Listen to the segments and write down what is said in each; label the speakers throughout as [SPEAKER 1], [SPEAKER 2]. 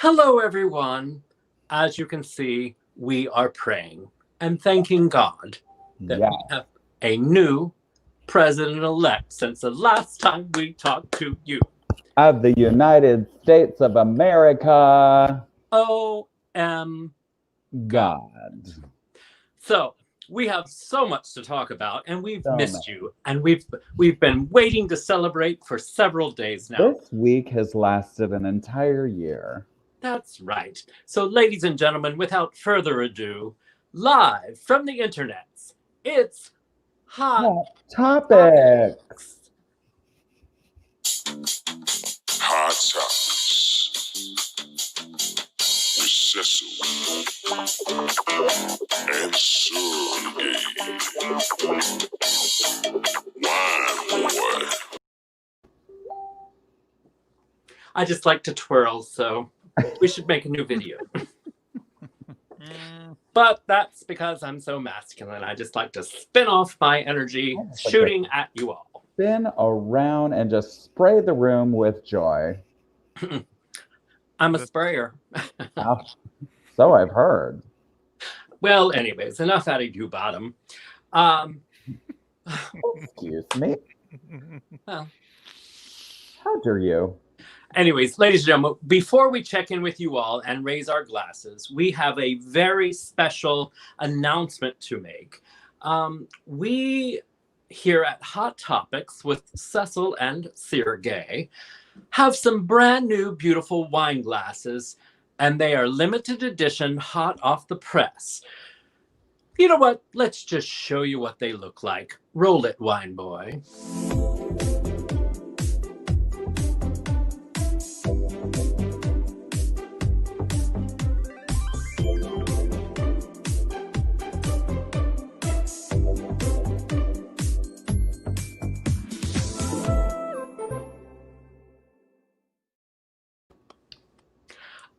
[SPEAKER 1] Hello, everyone. As you can see, we are praying and thanking God that
[SPEAKER 2] Yeah.
[SPEAKER 1] we have a new president-elect since the last time we talked to you.
[SPEAKER 2] Of the United States of America.
[SPEAKER 1] O.M.
[SPEAKER 2] God.
[SPEAKER 1] So we have so much to talk about, and we've
[SPEAKER 2] So
[SPEAKER 1] missed
[SPEAKER 2] much.
[SPEAKER 1] you, and we've been waiting to celebrate for several days now.
[SPEAKER 2] This week has lasted an entire year.
[SPEAKER 1] That's right. So, ladies and gentlemen, without further ado, live from the internets, it's Hot
[SPEAKER 2] Topics.
[SPEAKER 3] Hot Topics with Cecil and Sureg'ay. Wine boy.
[SPEAKER 1] I just like to twirl, so we should make a new video. But that's because I'm so masculine. I just like to spin off my energy, shooting at you all.
[SPEAKER 2] Spin around and just spray the room with joy.
[SPEAKER 1] I'm a sprayer.
[SPEAKER 2] So I've heard.
[SPEAKER 1] Well, anyways, enough out of you, bottom.
[SPEAKER 2] Excuse me.
[SPEAKER 1] Well,
[SPEAKER 2] how dare you?
[SPEAKER 1] Anyways, ladies and gentlemen, before we check in with you all and raise our glasses, we have a very special announcement to make. We here at Hot Topics with Cecil and Sureg'ay have some brand new beautiful wine glasses, and they are limited edition, hot off the press. You know what? Let's just show you what they look like. Roll it, wine boy.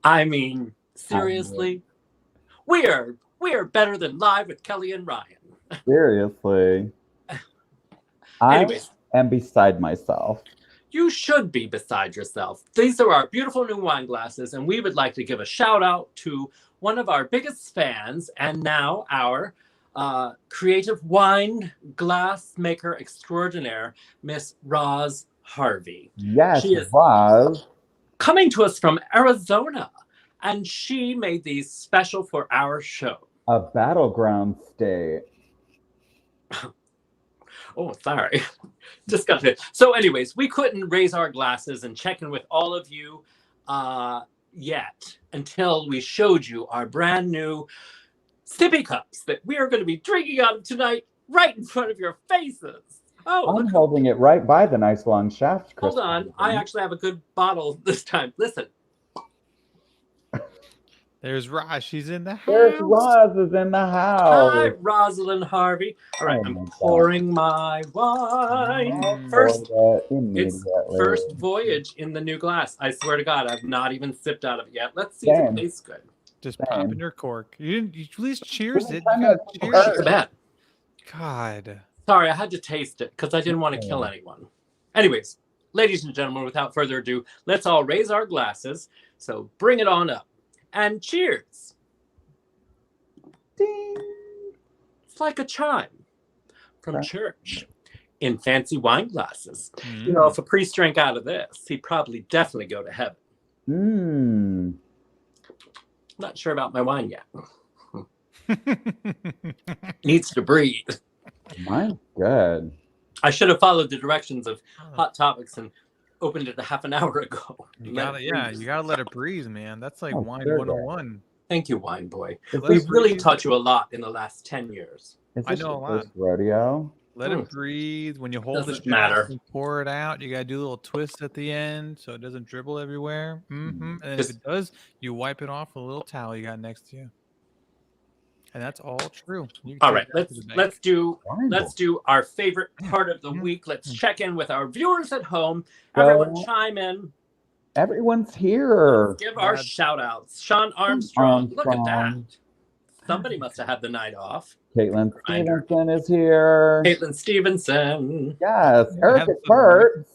[SPEAKER 1] I mean, seriously, we are better than Live with Kelly and Ryan.
[SPEAKER 2] Seriously.
[SPEAKER 1] Anyways,
[SPEAKER 2] I am beside myself.
[SPEAKER 1] You should be beside yourself. These are our beautiful new wine glasses, and we would like to give a shout out to one of our biggest fans and now our creative wine glass maker extraordinaire, Miss Roz Harvey.
[SPEAKER 2] Yes,
[SPEAKER 1] she is
[SPEAKER 2] Roz.
[SPEAKER 1] Coming to us from Arizona, and she made these special for our show.
[SPEAKER 2] A battleground state.
[SPEAKER 1] Oh, sorry. Just got to. So anyways, we couldn't raise our glasses and check in with all of you yet until we showed you our brand new sippy cups that we are going to be drinking out of tonight right in front of your faces. Oh,
[SPEAKER 2] I'm holding it right by the nice long shaft.
[SPEAKER 1] Hold on. I actually have a good bottle this time. Listen.
[SPEAKER 4] There's Roz. She's in the house.
[SPEAKER 2] There's Roz is in the house.
[SPEAKER 1] Hi, Rosalind Harvey. All right, I'm pouring my wine. First voyage in the new glass. I swear to God, I've not even sipped out of it yet. Let's see if it tastes good.
[SPEAKER 4] Just pop in your cork. You at least cheers it.
[SPEAKER 1] Cheers to that.
[SPEAKER 4] God.
[SPEAKER 1] Sorry, I had to taste it because I didn't want to kill anyone. Anyways, ladies and gentlemen, without further ado, let's all raise our glasses. So bring it on up. And cheers.
[SPEAKER 2] Ding.
[SPEAKER 1] It's like a chime from church in fancy wine glasses. You know, if a priest drank out of this, he'd probably definitely go to heaven. Not sure about my wine yet. Needs to breathe.
[SPEAKER 2] Mine's good.
[SPEAKER 1] I should have followed the directions of Hot Topics and opened it a half an hour ago.
[SPEAKER 4] You gotta let it breathe, man. That's like wine 101.
[SPEAKER 1] Thank you, wine boy. We've really taught you a lot in the last 10 years.
[SPEAKER 4] I know a lot.
[SPEAKER 2] Rodeo.
[SPEAKER 4] Let it breathe. When you hold
[SPEAKER 1] Doesn't
[SPEAKER 4] it,
[SPEAKER 1] matter.
[SPEAKER 4] Pour it out. You gotta do a little twist at the end so it doesn't dribble everywhere. And if it does, you wipe it off with a little towel you got next to you. And that's all true.
[SPEAKER 1] All right, let's do our favorite part of the week. Let's check in with our viewers at home. Everyone chime in.
[SPEAKER 2] Everyone's here.
[SPEAKER 1] Let's give our shout outs. Sean Armstrong. Look at that. Somebody must have had the night off.
[SPEAKER 2] Caitlin Stevenson is here.
[SPEAKER 1] Caitlin Stevenson.
[SPEAKER 2] Yes. Erica Kurtz.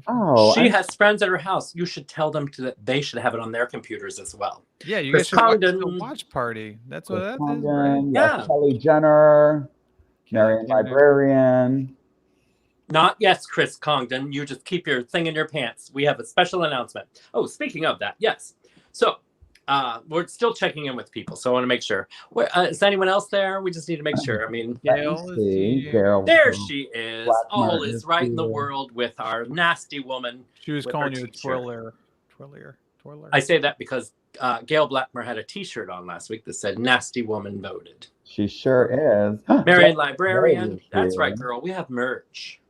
[SPEAKER 2] Oh,
[SPEAKER 1] She has friends at her house. You should tell them that they should have it on their computers as well.
[SPEAKER 4] Yeah, you
[SPEAKER 1] Chris
[SPEAKER 4] guys should watch
[SPEAKER 1] Condon.
[SPEAKER 4] the watch party. That's what
[SPEAKER 2] Chris
[SPEAKER 4] that is, right?
[SPEAKER 2] Condon,
[SPEAKER 1] Yeah.
[SPEAKER 2] yes, Kelly Jenner, Marion
[SPEAKER 4] Jenner.
[SPEAKER 2] Librarian.
[SPEAKER 1] Not yes, Chris Congdon. You just keep your thing in your pants. We have a special announcement. Oh, speaking of that, yes. So we're still checking in with people, so I want to make sure. Is anyone else there? We just need to make sure. I mean,
[SPEAKER 4] Gail is here.
[SPEAKER 2] Gail.
[SPEAKER 1] there she is.
[SPEAKER 2] Blackmore
[SPEAKER 1] All is right in the
[SPEAKER 2] here.
[SPEAKER 1] world with our nasty woman.
[SPEAKER 4] She was
[SPEAKER 1] with
[SPEAKER 4] calling
[SPEAKER 1] her
[SPEAKER 4] you a
[SPEAKER 1] t-shirt.
[SPEAKER 4] twirler.
[SPEAKER 1] I say that because Gail Blackmore had a T-shirt on last week that said "Nasty Woman voted."
[SPEAKER 2] She sure is.
[SPEAKER 1] Marion
[SPEAKER 2] Jeff
[SPEAKER 1] Librarian.
[SPEAKER 2] is
[SPEAKER 1] That's
[SPEAKER 2] here.
[SPEAKER 1] right, girl. We have merch.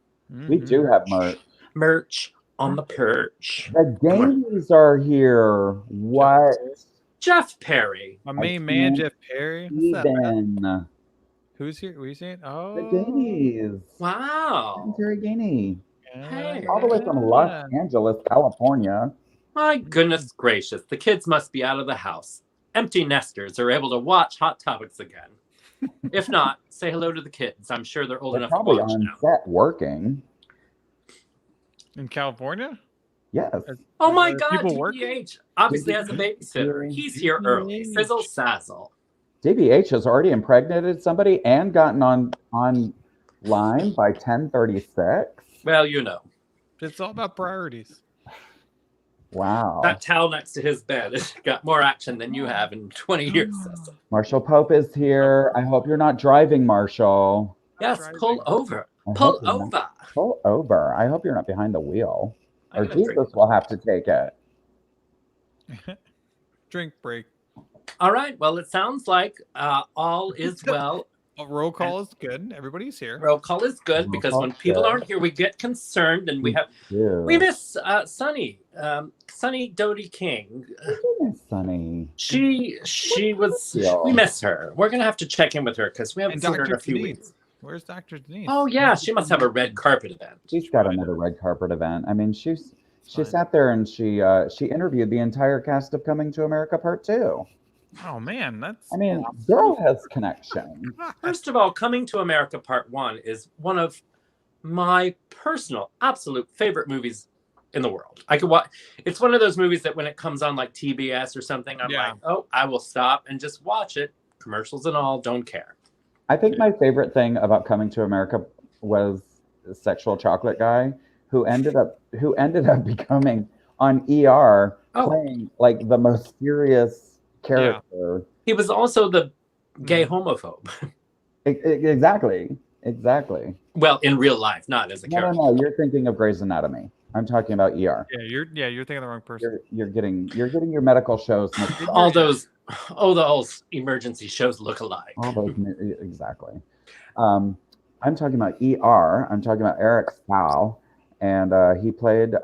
[SPEAKER 2] We do have merch.
[SPEAKER 1] Merch on the perch.
[SPEAKER 2] The Gamies are here. What?
[SPEAKER 1] Jeff Perry.
[SPEAKER 4] My main man, Jeff Perry. What's up, man?
[SPEAKER 2] Even.
[SPEAKER 4] Who's here? What are you saying? Oh,
[SPEAKER 2] The Gainies.
[SPEAKER 1] Wow.
[SPEAKER 2] Terry Gainey.
[SPEAKER 1] Hey.
[SPEAKER 2] All the way from Los Angeles, California.
[SPEAKER 1] My goodness gracious. The kids must be out of the house. Empty nesters are able to watch Hot Topics again. If not, say hello to the kids. I'm sure they're old
[SPEAKER 2] They're
[SPEAKER 1] enough to
[SPEAKER 2] probably
[SPEAKER 1] watch
[SPEAKER 2] on
[SPEAKER 1] now.
[SPEAKER 2] set working.
[SPEAKER 4] In California?
[SPEAKER 2] Yes.
[SPEAKER 1] Oh my
[SPEAKER 4] Are
[SPEAKER 1] God,
[SPEAKER 4] people working?
[SPEAKER 1] TBH obviously has a babysitter. He's here early. Sizzle Sazzle.
[SPEAKER 2] DBH has already impregnated somebody and gotten on line by 10:36.
[SPEAKER 1] Well, you know.
[SPEAKER 4] It's all about priorities.
[SPEAKER 2] Wow.
[SPEAKER 1] That towel next to his bed has got more action than you have in 20 years, Cecil.
[SPEAKER 2] Marshall Pope is here. I hope you're not driving, Marshall.
[SPEAKER 1] Yes, pull over.
[SPEAKER 2] I
[SPEAKER 1] Pull
[SPEAKER 2] hope you're not.
[SPEAKER 1] over.
[SPEAKER 2] Pull over. I hope you're not behind the wheel.
[SPEAKER 1] I'm
[SPEAKER 2] Or
[SPEAKER 1] gonna drink.
[SPEAKER 2] Jesus will have to take it.
[SPEAKER 4] Drink break.
[SPEAKER 1] All right. Well, it sounds like all is well.
[SPEAKER 4] Roll call is good. Everybody's here.
[SPEAKER 1] Roll call is good
[SPEAKER 2] Roll
[SPEAKER 1] because
[SPEAKER 2] call
[SPEAKER 1] when people
[SPEAKER 2] good.
[SPEAKER 1] aren't here, we get concerned and we
[SPEAKER 2] Yeah.
[SPEAKER 1] miss Sunny, Sunny Doty King.
[SPEAKER 2] Sunny.
[SPEAKER 1] She was.
[SPEAKER 2] Yeah.
[SPEAKER 1] We miss her. We're gonna have to check in with her because we haven't
[SPEAKER 4] And
[SPEAKER 1] seen her in
[SPEAKER 4] Dr.
[SPEAKER 1] a few
[SPEAKER 4] Denise.
[SPEAKER 1] weeks.
[SPEAKER 4] Where's Dr. Denise?
[SPEAKER 1] Oh yeah, she must have a red carpet event.
[SPEAKER 2] She's got another red carpet event. I mean, she
[SPEAKER 4] Fine.
[SPEAKER 2] sat there and she interviewed the entire cast of Coming to America Part 2.
[SPEAKER 4] Oh man, that's.
[SPEAKER 2] I mean, girl has connection.
[SPEAKER 1] First of all, Coming to America Part 1 is one of my personal, absolute favorite movies in the world. I could watch. It's one of those movies that when it comes on like TBS or something, I'm
[SPEAKER 4] Yeah.
[SPEAKER 1] like, oh, I will stop and just watch it. Commercials and all, don't care.
[SPEAKER 2] I think my favorite thing about Coming to America was the Sexual Chocolate Guy who ended up becoming on ER playing like the most serious character.
[SPEAKER 1] He was also the gay homophobe.
[SPEAKER 2] Exactly.
[SPEAKER 1] Well, in real life, not as a character.
[SPEAKER 2] No. You're thinking of Grey's Anatomy. I'm talking about ER.
[SPEAKER 4] Yeah, you're thinking of the wrong person.
[SPEAKER 2] You're getting your medical shows. mixed up.
[SPEAKER 1] All those, the old emergency shows look alike.
[SPEAKER 2] All those exactly. I'm talking about ER. I'm talking about Eric Stahl, and he played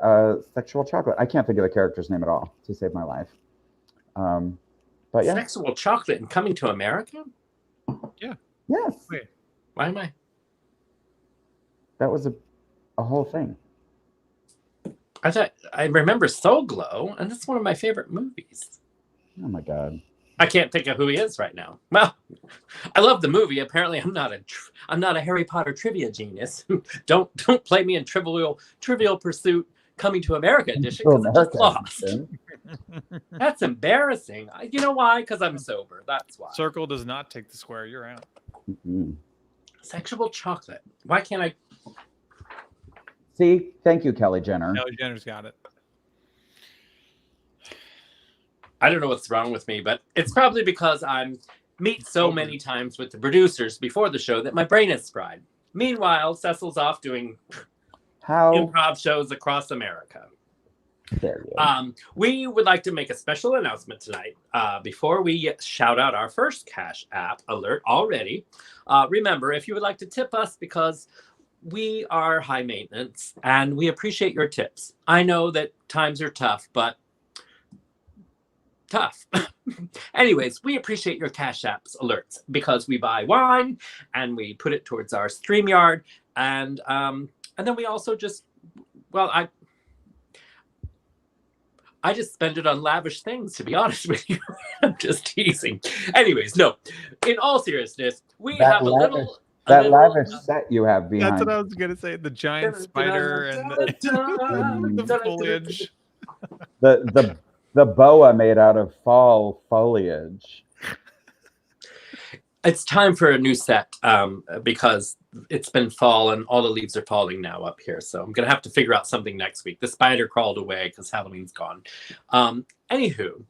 [SPEAKER 2] Sexual Chocolate. I can't think of the character's name at all to save my life. But yeah.
[SPEAKER 1] Sexual Chocolate and Coming to America?
[SPEAKER 4] Yeah.
[SPEAKER 2] Yes.
[SPEAKER 4] Wait.
[SPEAKER 1] Why am I?
[SPEAKER 2] That was a whole thing.
[SPEAKER 1] I remember Soul Glow, and that's one of my favorite movies.
[SPEAKER 2] Oh my God.
[SPEAKER 1] I can't think of who he is right now. Well, I love the movie. Apparently, I'm not a Harry Potter trivia genius. don't play me in Trivial Pursuit Coming to America edition because I just lost. That's embarrassing. You know why? Because I'm sober. That's why.
[SPEAKER 4] Circle does not take the square. You're out.
[SPEAKER 2] Mm-hmm.
[SPEAKER 1] Sexual Chocolate. Why can't I?
[SPEAKER 2] See, thank you, Kelly Jenner.
[SPEAKER 4] Kelly Jenner's got it.
[SPEAKER 1] I don't know what's wrong with me, but it's probably because I meet so many times with the producers before the show that my brain is fried. Meanwhile, Cecil's off doing improv shows across America.
[SPEAKER 2] There you go.
[SPEAKER 1] We would like to make a special announcement tonight before we shout out our first Cash App alert already. Remember, if you would like to tip us, because we are high maintenance and we appreciate your tips. I know that times are tough, but tough. Anyways, we appreciate your Cash Apps alerts because we buy wine and we put it towards our StreamYard, and then we also just, well, I just spend it on lavish things, to be honest with you. I'm just teasing. Anyways, no. In all seriousness, we have a little
[SPEAKER 2] That lavish set you have behind.
[SPEAKER 4] That's what I was gonna say. The giant spider and the foliage.
[SPEAKER 2] The boa made out of fall foliage.
[SPEAKER 1] It's time for a new set because it's been fall and all the leaves are falling now up here. So I'm going to have to figure out something next week. The spider crawled away because Halloween's gone. Anywho,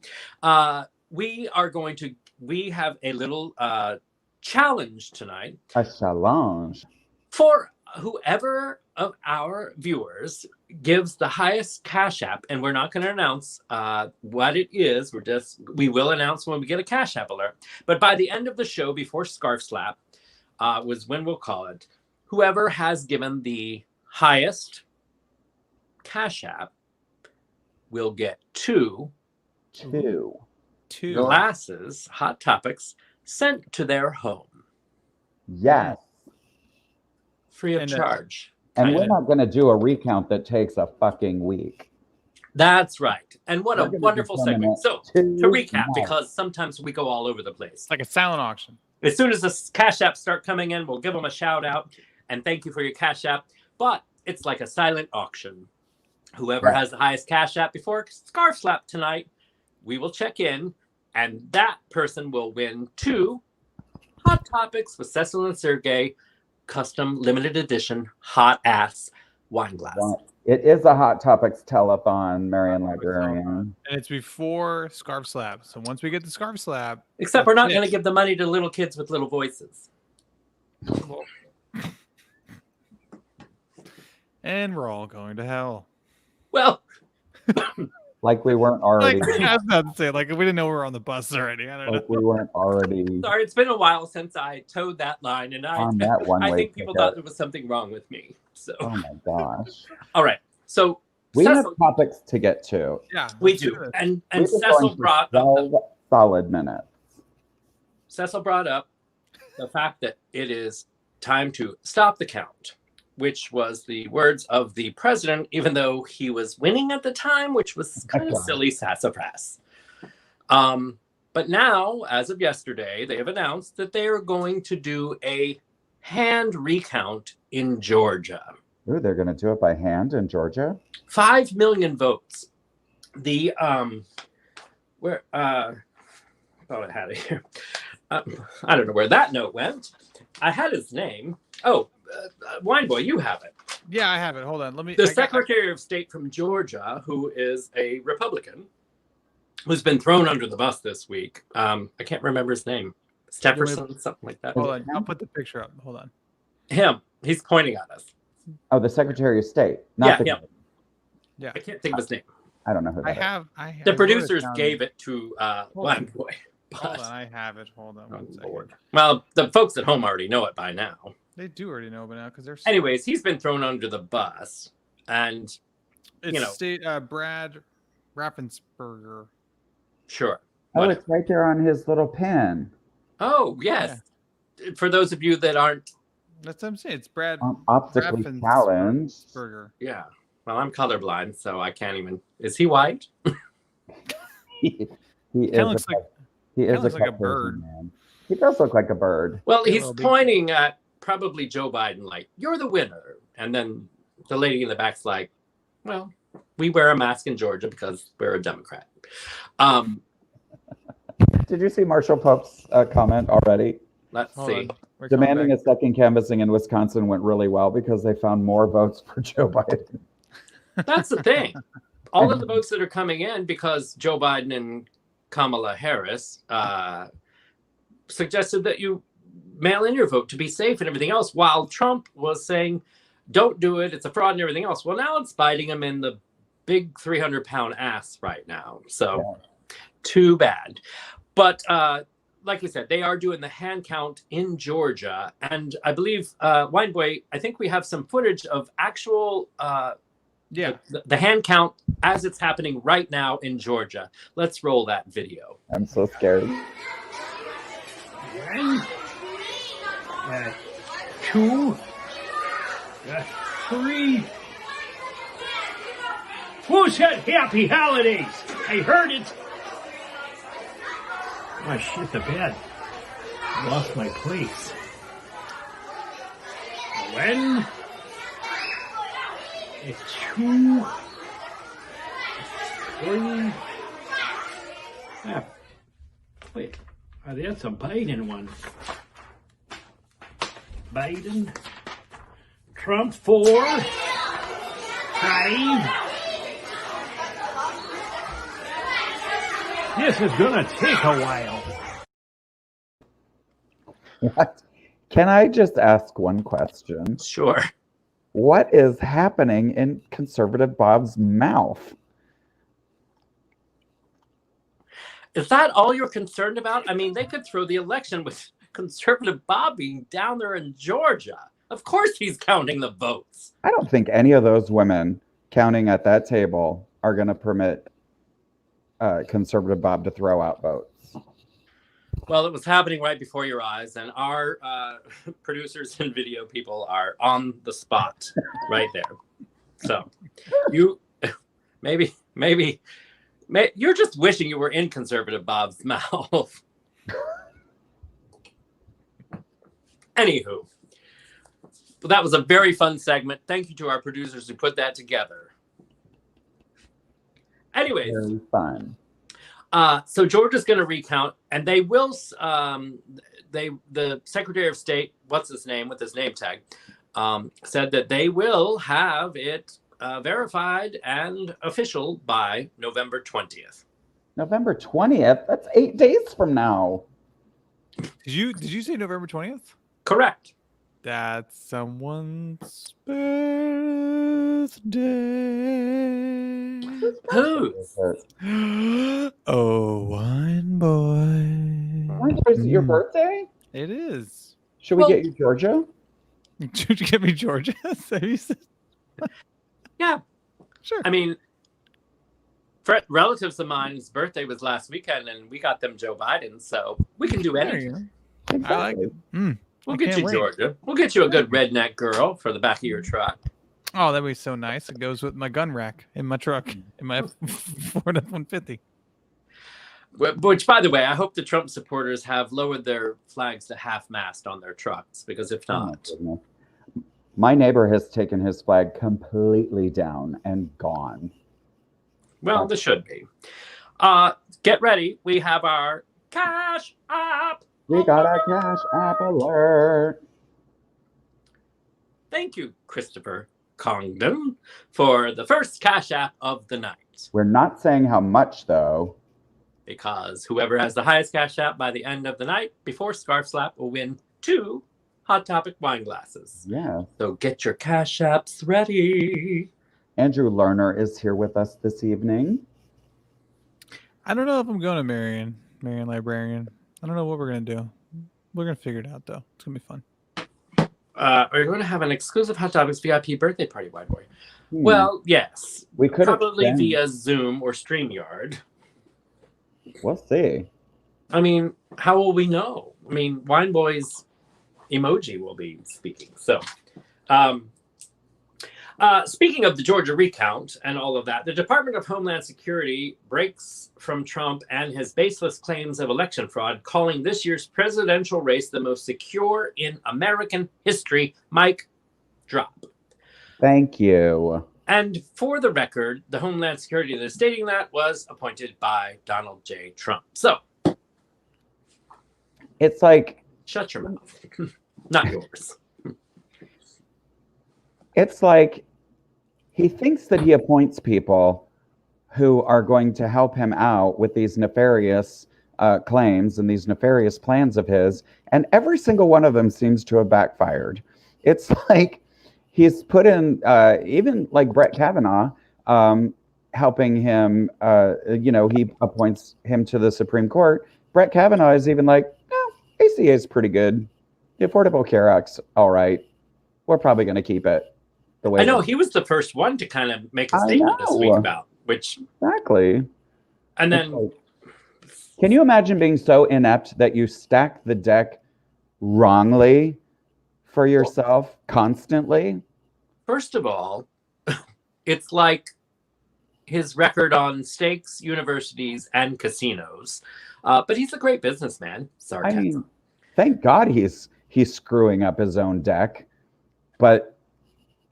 [SPEAKER 1] we have a little challenge tonight.
[SPEAKER 2] A challenge.
[SPEAKER 1] For whoever of our viewers gives the highest Cash App, and we're not going to announce what it is. We will announce when we get a Cash App alert. But by the end of the show, before Scarf Slap, was when we'll call it. Whoever has given the highest Cash App will get two glasses, Hot Topics, sent to their home.
[SPEAKER 2] Yes.
[SPEAKER 1] Free of charge.
[SPEAKER 2] And we're not going to do a recount that takes a fucking week.
[SPEAKER 1] That's right. And what a wonderful segment. So, to recap, because sometimes we go all over the place.
[SPEAKER 4] It's like a silent auction.
[SPEAKER 1] As soon as the Cash Apps start coming in, we'll give them a shout out and thank you for your Cash App. But it's like a silent auction. Whoever has the highest Cash App before Scarf Slap tonight, we will check in, and that person will win 2 Hot Topics with Cecil and Sureg'ay custom limited edition hot ass wine glass.
[SPEAKER 2] It is a Hot Topics telethon, Marion Librarian.
[SPEAKER 4] And it's before Scarf Slab. So once we get the Scarf Slab.
[SPEAKER 1] Except we're not going to give the money to little kids with little voices.
[SPEAKER 4] And we're all going to hell.
[SPEAKER 1] Well,
[SPEAKER 2] like we weren't already.
[SPEAKER 4] I was about to say, like we didn't know we were on the bus already. I don't know.
[SPEAKER 2] We weren't already.
[SPEAKER 1] Sorry, it's been a while since I towed that line, and I think people thought there was something wrong with me. So.
[SPEAKER 2] Oh my gosh!
[SPEAKER 1] All right, so
[SPEAKER 2] we have topics to get to.
[SPEAKER 4] Yeah,
[SPEAKER 1] we do, and Cecil brought up
[SPEAKER 2] solid minutes.
[SPEAKER 1] Cecil brought up the fact that it is time to stop the count, which was the words of the president, even though he was winning at the time, which was kind of silly sassafras. But now, as of yesterday, they have announced that they are going to do a hand recount in Georgia.
[SPEAKER 2] Ooh, they're going to do it by hand in Georgia?
[SPEAKER 1] 5 million votes. The, I had it here. I don't know where that note went. I had his name. Oh, Wine Boy, you have it.
[SPEAKER 4] Yeah, I have it. Hold on.
[SPEAKER 1] The Secretary of State from Georgia, who is a Republican, who's been thrown under the bus this week. I can't remember his name. Stepperson, something like that.
[SPEAKER 4] Hold on. I'll put the picture up. Hold on.
[SPEAKER 1] Him. He's pointing at us.
[SPEAKER 2] Oh, the Secretary of State. Not
[SPEAKER 1] yeah.
[SPEAKER 4] I
[SPEAKER 1] can't think of his name.
[SPEAKER 2] I don't know who that is.
[SPEAKER 1] The producers gave it to Wine Boy.
[SPEAKER 4] Hold on. I have it. Hold on one second.
[SPEAKER 1] Well, the folks at home already know it by now.
[SPEAKER 4] They do already know by now because they're.
[SPEAKER 1] Anyways, he's been thrown under the bus, and
[SPEAKER 4] it's State Brad Raffensperger.
[SPEAKER 1] Sure.
[SPEAKER 2] Oh, it's right there on his little pen.
[SPEAKER 1] Oh yes. Yeah. For those of you that aren't,
[SPEAKER 4] that's what I'm saying. It's Brad
[SPEAKER 2] optically challenged.
[SPEAKER 1] Yeah. Well, I'm colorblind, so I can't even. Is he white?
[SPEAKER 2] he looks like a bird. Man. He does look like a bird.
[SPEAKER 1] Well, he's pointing at probably Joe Biden, like, you're the winner. And then the lady in the back's like, well, we wear a mask in Georgia because we're a Democrat.
[SPEAKER 2] Did you see Marshall Pope's comment already?
[SPEAKER 1] Let's see.
[SPEAKER 2] Demanding a second canvassing in Wisconsin went really well because they found more votes for Joe Biden.
[SPEAKER 1] That's the thing. All of the votes that are coming in because Joe Biden and Kamala Harris suggested that you mail in your vote to be safe and everything else, while Trump was saying, don't do it, it's a fraud and everything else. Well, now it's biting him in the big 300-pound ass right now. So too bad. But like we said, they are doing the hand count in Georgia. And I believe, Wine Boy, I think we have some footage of actual the hand count as it's happening right now in Georgia. Let's roll that video.
[SPEAKER 2] I'm so scared.
[SPEAKER 5] 1, 2, 3. Who said happy holidays? I heard it. Oh, shit the bed. Lost my place. When? It's 2, 3. Yeah. Wait, that's a Biden one. Biden. Trump 4. 5. This is gonna take a while.
[SPEAKER 2] What? Can I just ask one question?
[SPEAKER 1] Sure.
[SPEAKER 2] What is happening in conservative Bob's mouth?
[SPEAKER 1] Is that all you're concerned about? I mean, they could throw the election with conservative Bob being down there in Georgia. Of course he's counting the votes.
[SPEAKER 2] I don't think any of those women counting at that table are going to permit conservative Bob to throw out votes.
[SPEAKER 1] Well, it was happening right before your eyes, and our producers and video people are on the spot right there. So you maybe you're just wishing you were in conservative Bob's mouth. Anywho, but that was a very fun segment. Thank you to our producers who put that together. Anyways,
[SPEAKER 2] Very fun.
[SPEAKER 1] so Georgia's going to recount, and they will. The Secretary of State, what's his name with his name tag, said that they will have it verified and official by November 20th.
[SPEAKER 2] November 20th? That's 8 days from now.
[SPEAKER 4] Did you say November 20th?
[SPEAKER 1] Correct.
[SPEAKER 4] That's someone's birthday.
[SPEAKER 1] Whose?
[SPEAKER 4] Oh, wine boy.
[SPEAKER 2] Is it your birthday?
[SPEAKER 4] It is.
[SPEAKER 2] Should we get you Georgia?
[SPEAKER 4] Did you get me Georgia?
[SPEAKER 1] Yeah.
[SPEAKER 4] Sure.
[SPEAKER 1] I mean, relatives of mine's birthday was last weekend, and we got them Joe Biden, so we can do anything.
[SPEAKER 2] Exactly.
[SPEAKER 4] I like it.
[SPEAKER 1] We'll
[SPEAKER 4] I
[SPEAKER 1] get
[SPEAKER 4] can't
[SPEAKER 1] you
[SPEAKER 4] wait.
[SPEAKER 1] Georgia. We'll get you a good redneck girl for the back of your truck.
[SPEAKER 4] Oh, that'd be so nice. It goes with my gun rack in my truck, in my Ford F-150.
[SPEAKER 1] Which, by the way, I hope the Trump supporters have lowered their flags to half-mast on their trucks, because if not...
[SPEAKER 2] My neighbor has taken his flag completely down and gone.
[SPEAKER 1] Well, there should be. Get ready. We have our Cash App.
[SPEAKER 2] We got a Cash App alert.
[SPEAKER 1] Thank you, Christopher Congdon, for the first Cash App of the night.
[SPEAKER 2] We're not saying how much, though.
[SPEAKER 1] Because whoever has the highest Cash App by the end of the night before Scarf Slap will win 2 Hot Topic wine glasses.
[SPEAKER 2] Yeah.
[SPEAKER 1] So get your Cash Apps ready.
[SPEAKER 2] Andrew Lerner is here with us this evening.
[SPEAKER 4] I don't know if I'm going to Marion Librarian. I don't know what we're going to do. We're going to figure it out, though. It's going to be fun.
[SPEAKER 1] Are you going to have an exclusive Hot Topics VIP birthday party, Wide Boy? Well, yes.
[SPEAKER 2] We could
[SPEAKER 1] probably via Zoom or StreamYard.
[SPEAKER 2] We'll see.
[SPEAKER 1] I mean, how will we know? I mean, Wine Boy's emoji will be speaking. So, speaking of the Georgia recount and all of that, the Department of Homeland Security breaks from Trump and his baseless claims of election fraud, calling this year's presidential race the most secure in American history. Mic drop.
[SPEAKER 2] Thank you.
[SPEAKER 1] And for the record, the Homeland Security that is stating that was appointed by Donald J. Trump. So,
[SPEAKER 2] it's like...
[SPEAKER 1] Shut your mouth. Not yours.
[SPEAKER 2] It's like he thinks that he appoints people who are going to help him out with these nefarious claims and these nefarious plans of his, and every single one of them seems to have backfired. It's like he's put in, even like Brett Kavanaugh, helping him, he appoints him to the Supreme Court. Brett Kavanaugh is even like, no, ACA is pretty good. The Affordable Care Act's all right. We're probably going to keep it the way.
[SPEAKER 1] I know he was the first one to kind of make a statement this week about which.
[SPEAKER 2] Exactly.
[SPEAKER 1] And then,
[SPEAKER 2] can you imagine being so inept that you stack the deck wrongly for yourself constantly?
[SPEAKER 1] First of all, it's like his record on stakes, universities, and casinos. But he's a great businessman. Sarcasm.
[SPEAKER 2] I mean, thank God he's screwing up his own deck. But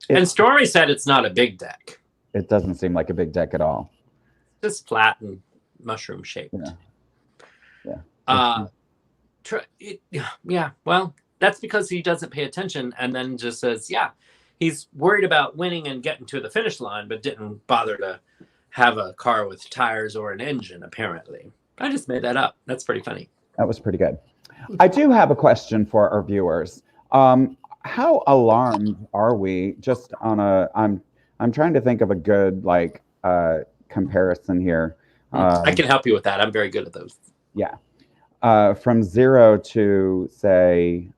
[SPEAKER 1] And Stormy said it's not a big deck.
[SPEAKER 2] it doesn't seem like a big deck at all.
[SPEAKER 1] Just flat and mushroom shaped.
[SPEAKER 2] Yeah.
[SPEAKER 1] Yeah. Well, that's because he doesn't pay attention and then just says, yeah, he's worried about winning and getting to the finish line, but didn't bother to have a car with tires or an engine, apparently. I just made that up. That's pretty funny.
[SPEAKER 2] That was pretty good. I do have a question for our viewers. How alarmed are we? Just on a, I'm trying to think of a good comparison here.
[SPEAKER 1] I can help you with that. I'm very good at those.
[SPEAKER 2] Yeah. From 0 to say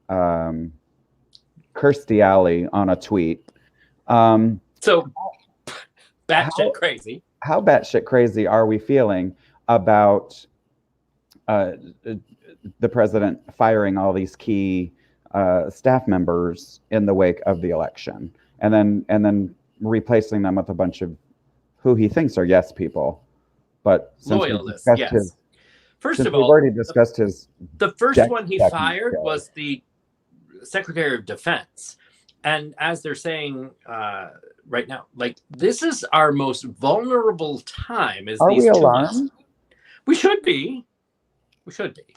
[SPEAKER 2] Kirstie Alley on a tweet.
[SPEAKER 1] So batshit crazy.
[SPEAKER 2] How batshit crazy are we feeling about the president firing all these key staff members in the wake of the election, and then replacing them with a bunch of who he thinks are yes people, but
[SPEAKER 1] Loyalists, yes. First of all,
[SPEAKER 2] we've already discussed
[SPEAKER 1] the first one he fired was the Secretary of Defense, and as they're saying right now, like, this is our most vulnerable time. Are we alarmed? We should be. We should be.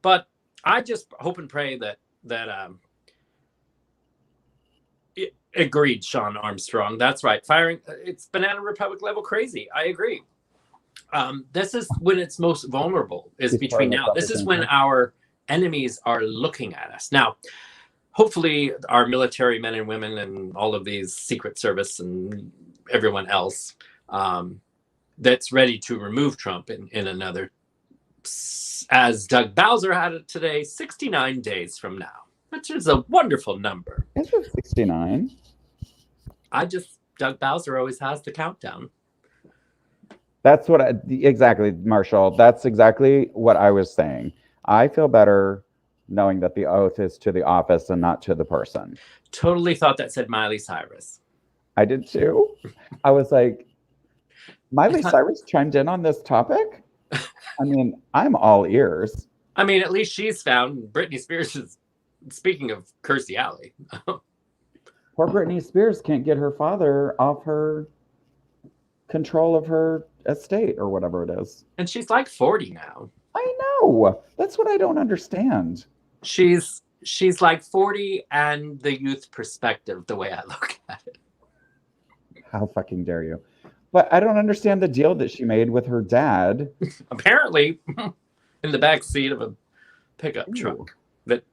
[SPEAKER 1] But I just hope and pray that agreed, Sean Armstrong. That's right. Firing, it's Banana Republic level crazy. I agree. This is when it's most vulnerable, is between now. This is when our enemies are looking at us. Now, hopefully our military men and women and all of these Secret Service and everyone else that's ready to remove Trump in another, as Doug Bowser had it today, 69 days from now, which is a wonderful number.
[SPEAKER 2] Is it 69?
[SPEAKER 1] Doug Bowser always has the countdown.
[SPEAKER 2] That's what exactly, Marshall. That's exactly what I was saying. I feel better knowing that the oath is to the office and not to the person.
[SPEAKER 1] Totally thought that said Miley Cyrus.
[SPEAKER 2] I did too. I was like, Miley Cyrus chimed in on this topic? I mean, I'm all ears.
[SPEAKER 1] I mean, at least she's found Britney Spears is, speaking of Kirstie Alley.
[SPEAKER 2] Poor Britney Spears can't get her father off her control of her estate or whatever it is.
[SPEAKER 1] And she's like 40 now.
[SPEAKER 2] I know. That's what I don't understand.
[SPEAKER 1] She's like 40 and the youth perspective, the way I look at it.
[SPEAKER 2] How fucking dare you? But I don't understand the deal that she made with her dad.
[SPEAKER 1] Apparently, in the back seat of a pickup truck that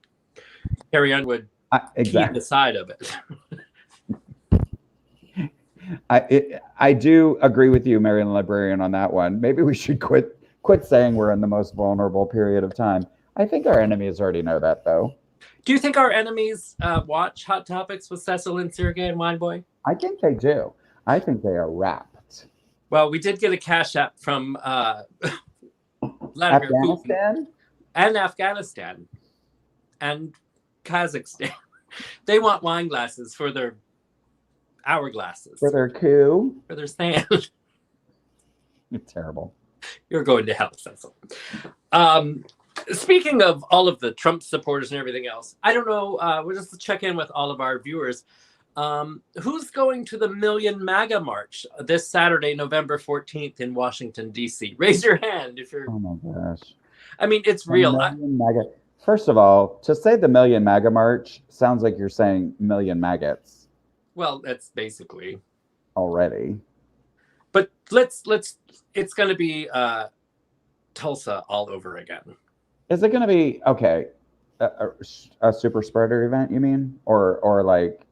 [SPEAKER 1] Carrie Ann would keep the side of it.
[SPEAKER 2] I do agree with you, Marion Librarian, on that one. Maybe we should quit saying we're in the most vulnerable period of time. I think our enemies already know that, though.
[SPEAKER 1] Do you think our enemies watch Hot Topics with Cecil and Sureg'ay and Wineboy?
[SPEAKER 2] I think they do. I think they are rapt.
[SPEAKER 1] Well, we did get a cash app from Vladimir Putin and Afghanistan and Kazakhstan. They want wine glasses for their hourglasses.
[SPEAKER 2] For their coup.
[SPEAKER 1] For their stand.
[SPEAKER 2] It's terrible.
[SPEAKER 1] You're going to hell, Cecil. Speaking of all of the Trump supporters and everything else, I don't know. We'll just check in with all of our viewers. Who's going to the Million MAGA March this Saturday, November 14th in Washington, D.C.? Raise your hand if you're...
[SPEAKER 2] Oh, my gosh.
[SPEAKER 1] I mean, it's real.
[SPEAKER 2] First of all, to say the Million MAGA March sounds like you're saying million maggots.
[SPEAKER 1] Well, that's basically...
[SPEAKER 2] Already.
[SPEAKER 1] But it's going to be Tulsa all over again.
[SPEAKER 2] Is it going to be, okay, a super spreader event, you mean? Or like...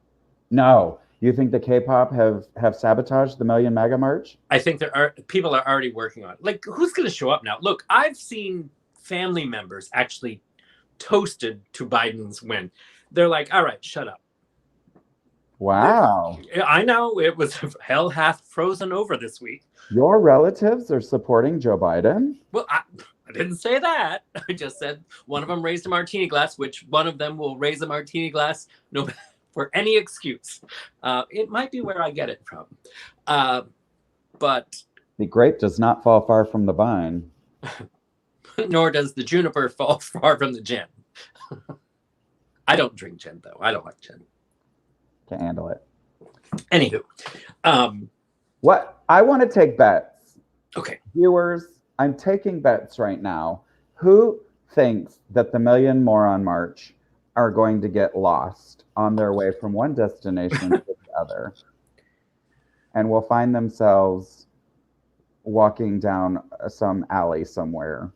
[SPEAKER 2] No, you think the K-pop have sabotaged the Million MAGA March?
[SPEAKER 1] I think people are already working on it. Like, who's going to show up now? Look, I've seen family members actually toasted to Biden's win. They're like, all right, shut up.
[SPEAKER 2] Wow.
[SPEAKER 1] I know, it was hell hath frozen over this week.
[SPEAKER 2] Your relatives are supporting Joe Biden?
[SPEAKER 1] Well, I didn't say that. I just said one of them raised a martini glass, which one of them will raise a martini glass no matter for any excuse. It might be where I get it from. But
[SPEAKER 2] the grape does not fall far from the vine.
[SPEAKER 1] Nor does the juniper fall far from the gin. I don't drink gin, though. I don't like gin.
[SPEAKER 2] Can't handle it.
[SPEAKER 1] Anywho,
[SPEAKER 2] What I want to take bets.
[SPEAKER 1] okay.
[SPEAKER 2] Viewers, I'm taking bets right now. Who thinks that the Million Moron March are going to get lost on their way from one destination to the other and will find themselves walking down some alley somewhere?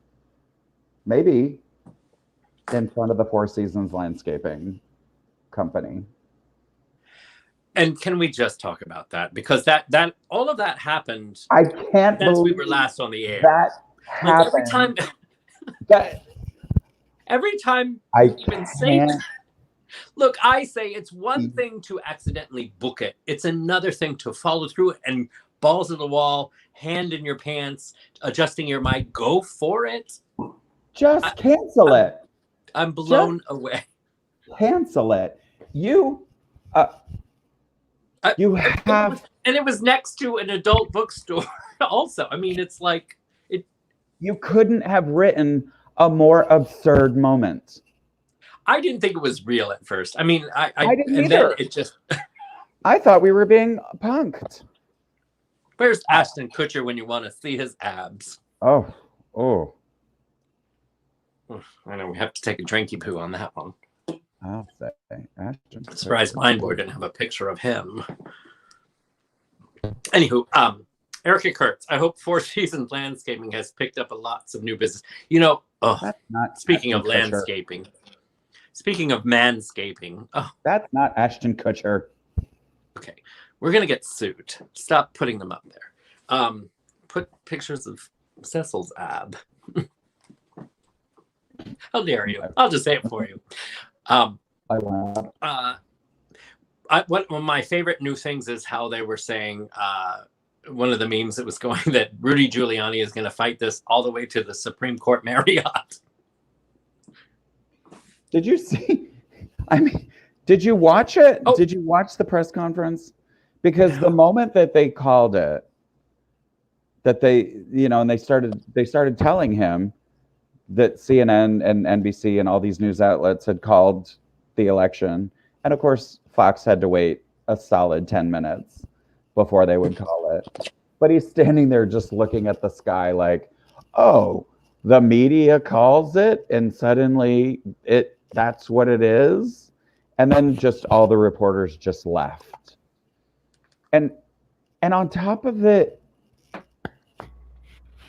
[SPEAKER 2] Maybe in front of the Four Seasons Landscaping Company.
[SPEAKER 1] And can we just talk about that? Because that all of that happened
[SPEAKER 2] I can't
[SPEAKER 1] since we
[SPEAKER 2] believe
[SPEAKER 1] were last on the air.
[SPEAKER 2] that
[SPEAKER 1] Like
[SPEAKER 2] happened. That
[SPEAKER 1] every time
[SPEAKER 2] I
[SPEAKER 1] you even say
[SPEAKER 2] can't.
[SPEAKER 1] that. Look, I say it's one thing to accidentally book it. It's another thing to follow through and balls to the wall, hand in your pants, adjusting your mic. Go for it.
[SPEAKER 2] Just cancel it.
[SPEAKER 1] I'm blown away.
[SPEAKER 2] Cancel it. You have.
[SPEAKER 1] And it was next to an adult bookstore also. I mean, it's like it.
[SPEAKER 2] You couldn't have written a more absurd moment.
[SPEAKER 1] I didn't think it was real at first. I mean, I
[SPEAKER 2] didn't
[SPEAKER 1] and
[SPEAKER 2] either.
[SPEAKER 1] then it just.
[SPEAKER 2] I thought we were being punked.
[SPEAKER 1] Where's Ashton Kutcher when you want to see his abs?
[SPEAKER 2] Oh.
[SPEAKER 1] I know we have to take a drinky poo on that one.
[SPEAKER 2] I'll say Ashton.
[SPEAKER 1] I'm surprised Mindboard didn't have a picture of him. Anywho, Erica Kurtz, I hope Four Seasons Landscaping has picked up lots of new business. You know,
[SPEAKER 2] That's not
[SPEAKER 1] speaking of
[SPEAKER 2] Ashton Kutcher.
[SPEAKER 1] landscaping, speaking of manscaping,
[SPEAKER 2] That's not Ashton Kutcher.
[SPEAKER 1] okay, we're gonna get sued. Stop putting them up there. Put pictures of Cecil's ab. How dare you? I'll just say it for you.
[SPEAKER 2] I won't.
[SPEAKER 1] One of my favorite new things is how they were saying one of the memes that was going that Rudy Giuliani is going to fight this all the way to the Supreme Court Marriott.
[SPEAKER 2] Did you see? I mean, did you watch it?
[SPEAKER 1] Oh.
[SPEAKER 2] Did you watch the press conference? Because the moment that they called it, that they, and they started telling him that CNN and NBC and all these news outlets had called the election. And of course, Fox had to wait a solid 10 minutes before they would call it. But he's standing there just looking at the sky like, oh, the media calls it and suddenly that's what it is. And then just all the reporters just left. And on top of it,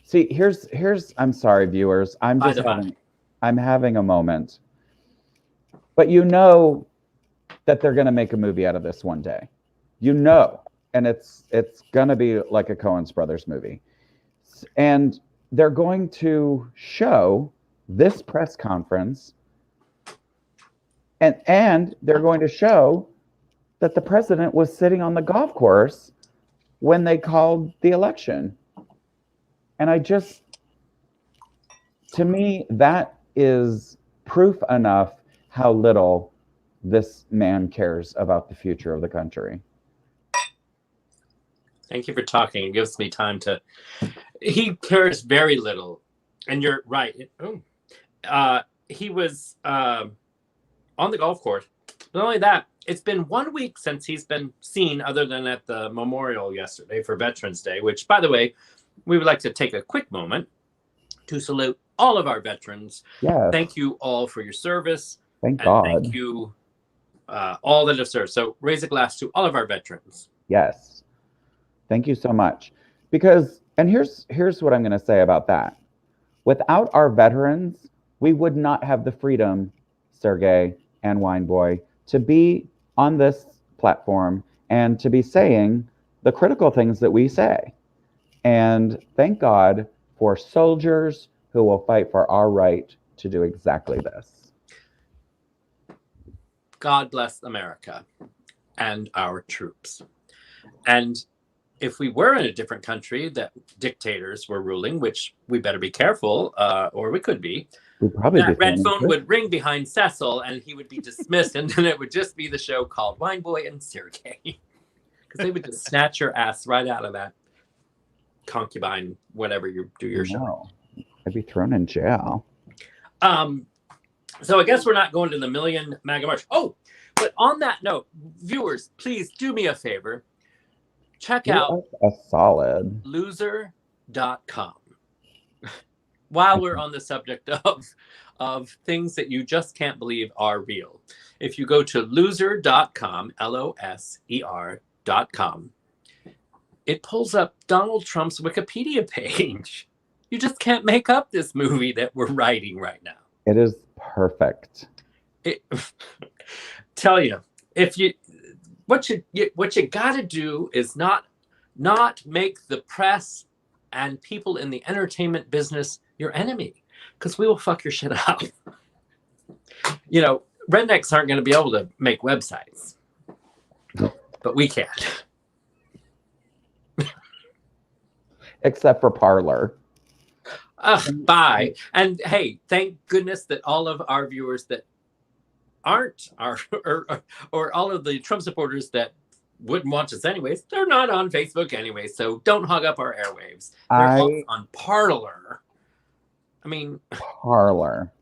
[SPEAKER 2] see, here's I'm sorry, viewers. I'm having a moment. But you know that they're gonna make a movie out of this one day. And it's gonna be like a Coen's Brothers movie. And they're going to show this press conference and they're going to show that the president was sitting on the golf course when they called the election. And to me, that is proof enough how little this man cares about the future of the country.
[SPEAKER 1] Thank you for talking. It gives me time to. He cares very little, and you're right. He was on the golf course. Not only that, it's been 1 week since he's been seen, other than at the memorial yesterday for Veterans Day. Which, by the way, we would like to take a quick moment to salute all of our veterans.
[SPEAKER 2] Yeah.
[SPEAKER 1] Thank you all for your service.
[SPEAKER 2] Thank God.
[SPEAKER 1] Thank you all that have served. So raise a glass to all of our veterans.
[SPEAKER 2] Yes. Thank you so much. Because, and here's what I'm going to say about that. Without our veterans, we would not have the freedom, Sureg'ay and Wineboy, to be on this platform and to be saying the critical things that we say. And thank God for soldiers who will fight for our right to do exactly this.
[SPEAKER 1] God bless America and our troops. And if we were in a different country that dictators were ruling, which we better be careful, or we could be, that red phone would ring behind Cecil and he would be dismissed, and then it would just be the show called Wineboy and Sureg'ay. Because they would just snatch your ass right out of that concubine, whatever you do your show.
[SPEAKER 2] I'd be thrown in jail.
[SPEAKER 1] So I guess we're not going to the Million MAGA March. Oh, But on that note, viewers, please do me a favor. Check
[SPEAKER 2] Give
[SPEAKER 1] out
[SPEAKER 2] us a solid.
[SPEAKER 1] loser.com. While we're on the subject of things that you just can't believe are real. If you go to loser.com, loser.com, it pulls up Donald Trump's Wikipedia page. You just can't make up this movie that we're writing right now.
[SPEAKER 2] It is perfect.
[SPEAKER 1] Tell you, if you what you got to do is not make the press and people in the entertainment business your enemy, because we will fuck your shit up. You know, rednecks aren't going to be able to make websites, but we can.
[SPEAKER 2] Except for Parler.
[SPEAKER 1] Bye. And hey, thank goodness that all of our viewers that aren't or all of the Trump supporters that wouldn't watch us anyways, they're not on Facebook anyway, so don't hog up our airwaves. They're all on Parler. I mean,
[SPEAKER 2] Parler.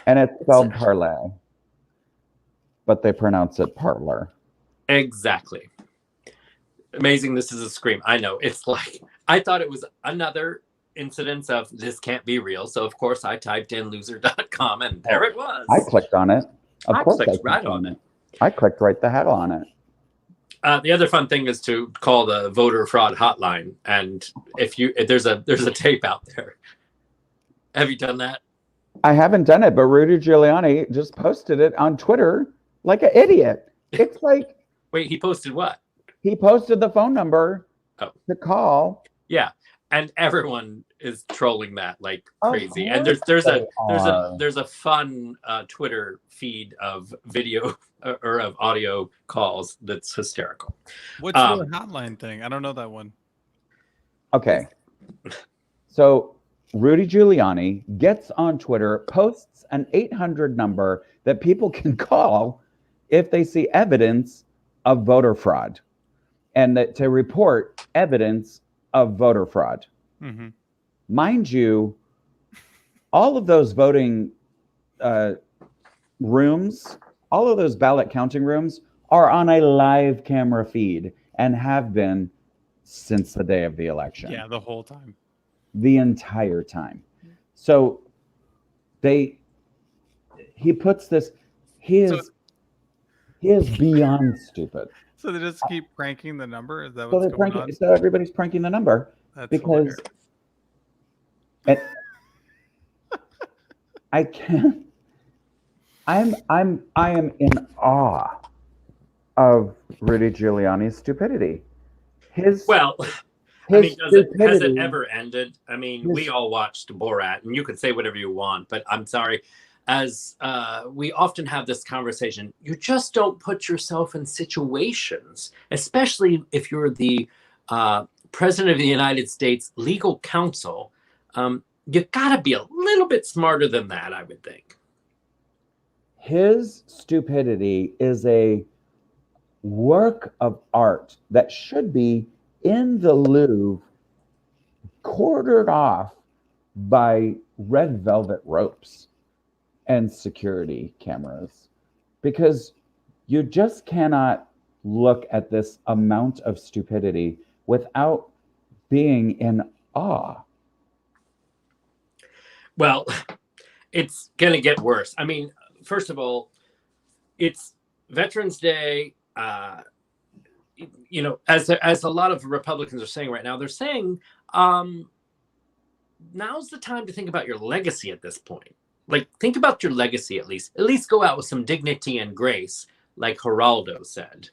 [SPEAKER 2] And it's spelled parlay, but they pronounce it parlor.
[SPEAKER 1] Exactly. Amazing. This is a scream. I know. It's like, I thought it was another incidence of this can't be real. So, of course, I typed in loser.com and there it was.
[SPEAKER 2] I clicked on it. Of course, I
[SPEAKER 1] clicked right on it.
[SPEAKER 2] I clicked right the hell on it.
[SPEAKER 1] The other fun thing is to call the voter fraud hotline. And if there's a tape out there. Have you done that?
[SPEAKER 2] I haven't done it, but Rudy Giuliani just posted it on Twitter like an idiot. It's like,
[SPEAKER 1] wait, he posted what?
[SPEAKER 2] He posted the phone number to call.
[SPEAKER 1] Yeah, and everyone is trolling that like crazy. And there's a fun Twitter feed of video or of audio calls that's hysterical.
[SPEAKER 4] What's the hotline thing? I don't know that one.
[SPEAKER 2] Okay, so Rudy Giuliani gets on Twitter, posts an 800 number that people can call if they see evidence of voter fraud, and that to report evidence of voter fraud.
[SPEAKER 4] Mm-hmm.
[SPEAKER 2] Mind you, all of those voting rooms, all of those ballot counting rooms are on a live camera feed and have been since the day of the election.
[SPEAKER 4] Yeah, the whole time.
[SPEAKER 2] The entire time. So he puts this, he is beyond stupid.
[SPEAKER 4] So they just keep pranking the number? Is that what's going on?
[SPEAKER 2] So everybody's pranking the number.
[SPEAKER 4] That's
[SPEAKER 2] because I can't. I am in awe of Rudy Giuliani's stupidity. Has
[SPEAKER 1] it ever ended? I mean, we all watched Borat, and you could say whatever you want, but I'm sorry. As we often have this conversation, you just don't put yourself in situations, especially if you're the president of the United States legal counsel. You got to be a little bit smarter than that, I would think.
[SPEAKER 2] His stupidity is a work of art that should be in the Louvre, quartered off by red velvet ropes and security cameras, because you just cannot look at this amount of stupidity without being in awe. Well,
[SPEAKER 1] it's going to get worse. I mean, first of all, it's Veterans Day. You know, as a lot of Republicans are saying right now, they're saying now's the time to think about your legacy at this point. Like, think about your legacy at least. At least go out with some dignity and grace, like Geraldo said.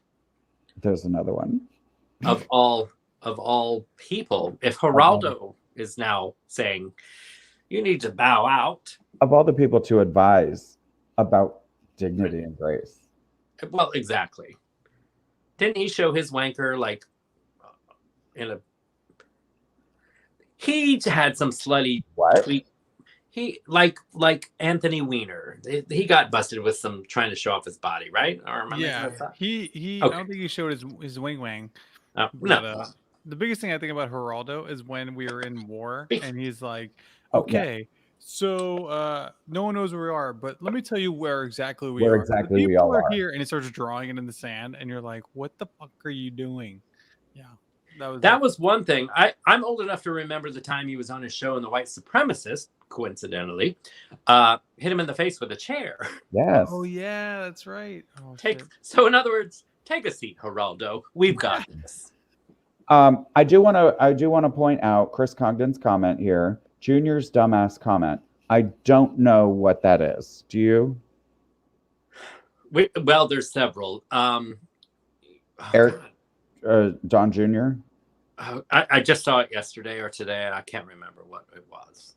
[SPEAKER 2] There's another one.
[SPEAKER 1] Of all people, if Geraldo is now saying you need to bow out.
[SPEAKER 2] Of all the people to advise about dignity and grace.
[SPEAKER 1] Well, exactly. Didn't he show his wanker like in a? He had some slutty tweet. He like Anthony Weiner. He got busted with some trying to show off his body, right? Or am I
[SPEAKER 4] yeah, he. Okay. I don't think he showed his wing.
[SPEAKER 1] No.
[SPEAKER 4] The biggest thing I think about Geraldo is when we were in war, and he's like, "Okay, So no one knows where we are, but let me tell you where exactly we
[SPEAKER 2] Where
[SPEAKER 4] are.
[SPEAKER 2] exactly
[SPEAKER 4] The
[SPEAKER 2] we
[SPEAKER 4] people
[SPEAKER 2] all
[SPEAKER 4] are
[SPEAKER 2] are.
[SPEAKER 4] here, and it starts drawing it in the sand, and you're like, "What the fuck are you doing?" Yeah,
[SPEAKER 1] That was one thing. I'm old enough to remember the time he was on his show and the white supremacist, coincidentally, hit him in the face with a chair.
[SPEAKER 2] Yes.
[SPEAKER 4] Oh yeah, that's right. Oh,
[SPEAKER 1] So in other words, take a seat, Geraldo. We've got this.
[SPEAKER 2] I do want to point out Chris Congdon's comment here. Junior's dumbass comment. I don't know what that is. Do you?
[SPEAKER 1] Well, there's several.
[SPEAKER 2] Eric, Don Jr.
[SPEAKER 1] I just saw it yesterday or today, and I can't remember what it was.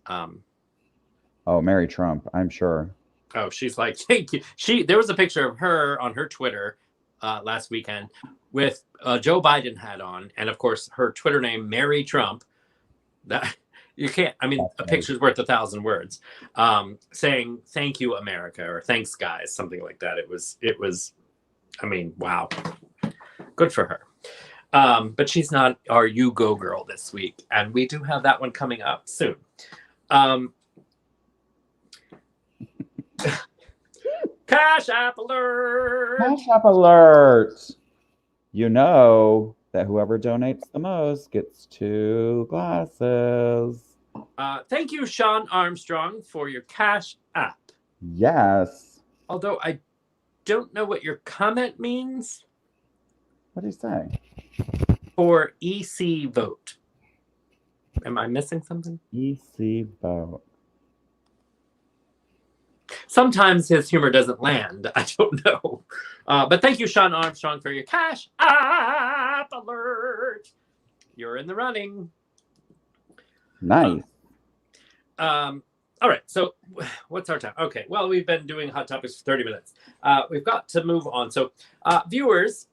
[SPEAKER 2] Oh, Mary Trump, I'm sure.
[SPEAKER 1] Oh, she's like, thank you. There was a picture of her on her Twitter last weekend with Joe Biden hat on, and of course her Twitter name, Mary Trump. That you can't. I mean, a picture's worth 1,000 words. Saying "Thank you, America" or "Thanks, guys," something like that. It was. I mean, wow, good for her. But she's not our "You Go Girl" this week, and we do have that one coming up soon. Cash App alert!
[SPEAKER 2] Cash App alert! You know that whoever donates the most gets 2 glasses.
[SPEAKER 1] Thank you, Sean Armstrong, for your Cash App.
[SPEAKER 2] Yes.
[SPEAKER 1] Although I don't know what your comment means.
[SPEAKER 2] What do you say?
[SPEAKER 1] For EC vote. Am I missing something?
[SPEAKER 2] EC vote.
[SPEAKER 1] Sometimes his humor doesn't land. I don't know. But thank you, Sean Armstrong, for your Cash App alert. You're in the running.
[SPEAKER 2] Nice.
[SPEAKER 1] All right. So what's our time? Okay. Well, we've been doing Hot Topics for 30 minutes. We've got to move on. So viewers,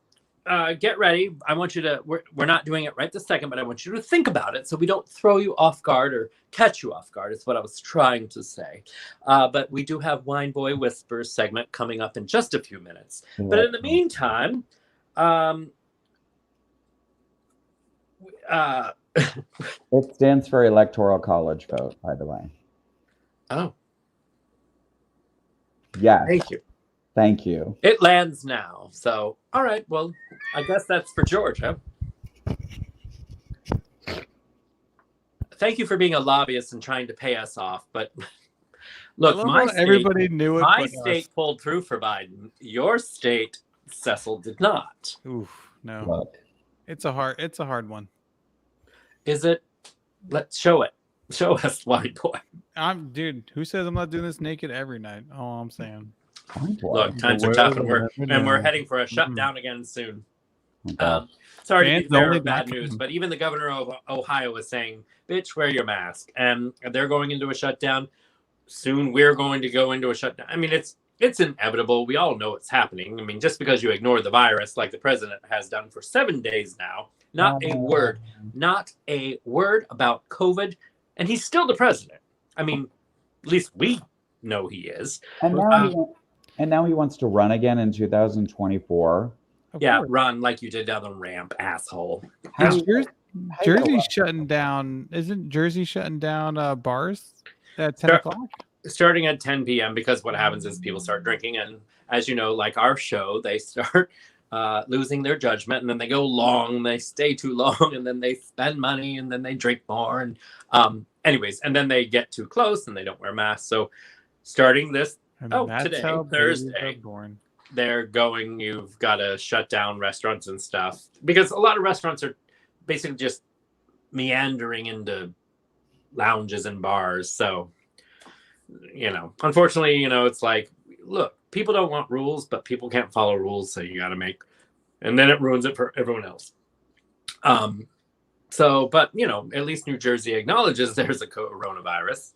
[SPEAKER 1] get ready. I want you to, we're not doing it right this second, but I want you to think about it so we don't throw you off guard or catch you off guard. Is what I was trying to say. But we do have Wine Boy Whispers segment coming up in just a few minutes. But in the meantime,
[SPEAKER 2] it stands for Electoral College vote, by the way.
[SPEAKER 1] Oh.
[SPEAKER 2] Yeah.
[SPEAKER 1] Thank you.
[SPEAKER 2] Thank you.
[SPEAKER 1] It lands now. So, all right. Well, I guess that's for Georgia. Thank you for being a lobbyist and trying to pay us off. But look,
[SPEAKER 4] everybody knew it.
[SPEAKER 1] My state pulled through for Biden. Your state, Cecil, did not.
[SPEAKER 4] Oof, no.
[SPEAKER 2] Look.
[SPEAKER 4] It's a hard one.
[SPEAKER 1] Is it? Let's show it. Show us, Wine Boy.
[SPEAKER 4] Dude, who says I'm not doing this naked every night? All I'm saying.
[SPEAKER 1] Look, times are tough, and we're heading for a shutdown again soon. Sorry to be bearer of bad news, but even the governor of Ohio is saying, "Bitch, wear your mask," and they're going into a shutdown. Soon, we're going to go into a shutdown. I mean, it's inevitable. We all know it's happening. I mean, just because you ignore the virus, like the president has done for 7 days now, not a word about COVID, and he's still the president. I mean, at least we know he is.
[SPEAKER 2] And now he wants to run again in 2024.
[SPEAKER 1] Yeah, run like you did down the ramp, asshole.
[SPEAKER 4] Jersey's shutting down. Isn't Jersey shutting down bars at 10 o'clock?
[SPEAKER 1] Starting at 10 p.m. because what happens is people start drinking. And as you know, like our show, they start losing their judgment. And then they go long. They stay too long. And then they spend money. And then they drink more. And anyways, and then they get too close and they don't wear masks. So starting this, today, Thursday, they're going, you've got to shut down restaurants and stuff because a lot of restaurants are basically just meandering into lounges and bars. So, unfortunately, it's like, look, people don't want rules, but people can't follow rules. So you got to make, and then it ruins it for everyone else. But at least New Jersey acknowledges there's a coronavirus.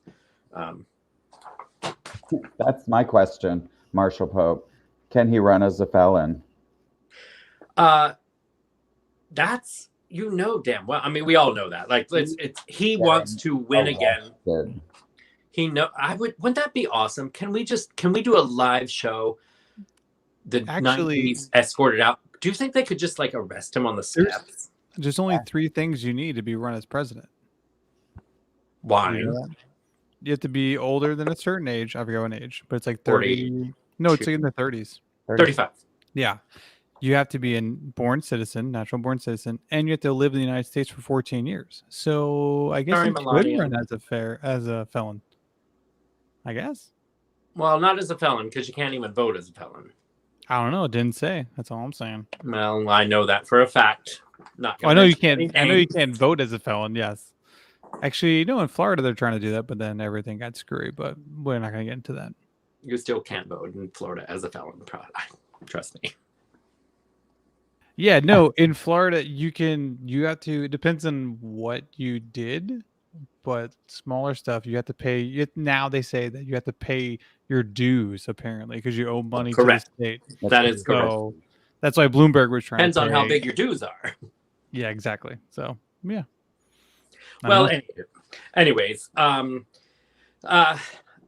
[SPEAKER 2] That's my question, Marshall Pope. Can he run as a felon?
[SPEAKER 1] That's damn well. I mean, we all know that. Like, he wants to win again. Wouldn't that be awesome? Can we do a live show? The night he's escorted out. Do you think they could just arrest him on the steps?
[SPEAKER 4] There's only 3 things you need to be run as president.
[SPEAKER 1] Wine.
[SPEAKER 4] You have to be older than a certain age. I forget what age, but it's like
[SPEAKER 1] 40.
[SPEAKER 4] 30. No, it's like in the 30s.
[SPEAKER 1] 35.
[SPEAKER 4] Yeah. You have to be a born citizen, natural born citizen, and you have to live in the United States for 14 years. So I guess
[SPEAKER 1] Sorry,
[SPEAKER 4] you could
[SPEAKER 1] Melania.
[SPEAKER 4] run as a felon. I guess.
[SPEAKER 1] Well, not as a felon, because you can't even vote as a felon.
[SPEAKER 4] I don't know. It didn't say. That's all I'm saying.
[SPEAKER 1] Well, I know that for a fact. Not
[SPEAKER 4] I know you can't.
[SPEAKER 1] any
[SPEAKER 4] I know you
[SPEAKER 1] names.
[SPEAKER 4] can't vote as a felon. Yes. Actually, in Florida they're trying to do that, but then everything got screwy. But we're not going to get into that.
[SPEAKER 1] You still can't vote in Florida as a felon. Trust me.
[SPEAKER 4] Yeah, no, in Florida you have to, it depends on what you did, but smaller stuff you have to pay. Now they say that you have to pay your dues apparently because you owe money
[SPEAKER 1] Correct.
[SPEAKER 4] to the state.
[SPEAKER 1] That is correct.
[SPEAKER 4] So that's why Bloomberg was trying
[SPEAKER 1] Depends
[SPEAKER 4] to
[SPEAKER 1] on how
[SPEAKER 4] pay-
[SPEAKER 1] big your dues are.
[SPEAKER 4] Yeah, exactly. So, yeah.
[SPEAKER 1] Well, anyways,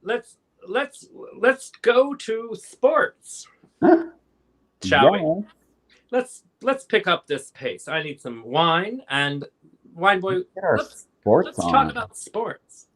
[SPEAKER 1] let's go to sports. Shall we? Let's pick up this pace. I need some wine, and wine boy.
[SPEAKER 2] Get our
[SPEAKER 1] Let's
[SPEAKER 2] sports
[SPEAKER 1] talk
[SPEAKER 2] on.
[SPEAKER 1] about sports.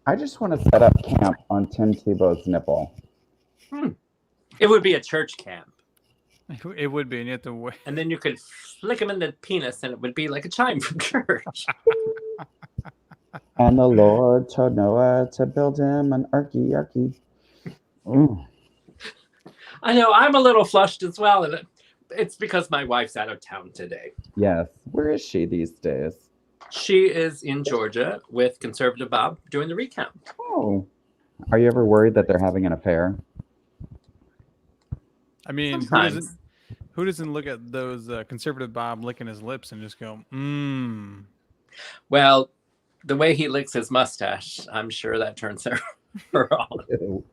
[SPEAKER 2] I just want to set up camp on Tim Tebow's nipple.
[SPEAKER 1] It would be a church camp,
[SPEAKER 4] It would be, and you have to wait.
[SPEAKER 1] and then you could flick him in the penis, and it would be like a chime from church.
[SPEAKER 2] And the Lord told Noah to build him an arky. Ooh.
[SPEAKER 1] I know I'm a little flushed as well, and it's because my wife's out of town today.
[SPEAKER 2] Yes. Where is she these days?
[SPEAKER 1] She is in Georgia with Conservative Bob doing the recount.
[SPEAKER 2] Oh. Are you ever worried that they're having an affair?
[SPEAKER 4] I mean,
[SPEAKER 1] Sometimes.
[SPEAKER 4] who doesn't look at those conservative Bob licking his lips and just go,
[SPEAKER 1] Well, the way he licks his mustache, I'm sure that turns her on.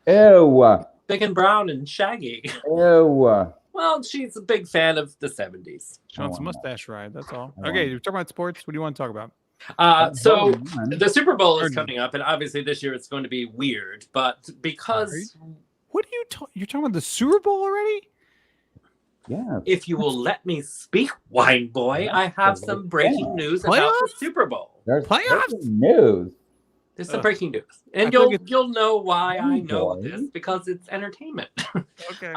[SPEAKER 2] Ew.
[SPEAKER 1] Big and brown and shaggy.
[SPEAKER 2] Ew.
[SPEAKER 1] Well, she's a big fan of the 70s.
[SPEAKER 4] She wants a mustache ride. That's all. Okay, you're talking about sports. What do you want to talk about?
[SPEAKER 1] So the Super Bowl is coming up, and obviously this year it's going to be weird, but because...
[SPEAKER 4] What are you you're talking about the Super Bowl already?
[SPEAKER 2] Yeah.
[SPEAKER 1] If you will let me speak, wine boy, I have some breaking news about the Super Bowl.
[SPEAKER 2] There's
[SPEAKER 4] Playoffs?
[SPEAKER 2] breaking news.
[SPEAKER 1] There's some breaking news, and
[SPEAKER 4] feel
[SPEAKER 1] you'll know why I
[SPEAKER 2] Wine
[SPEAKER 1] know
[SPEAKER 2] boy.
[SPEAKER 1] this, because it's entertainment.
[SPEAKER 4] Okay.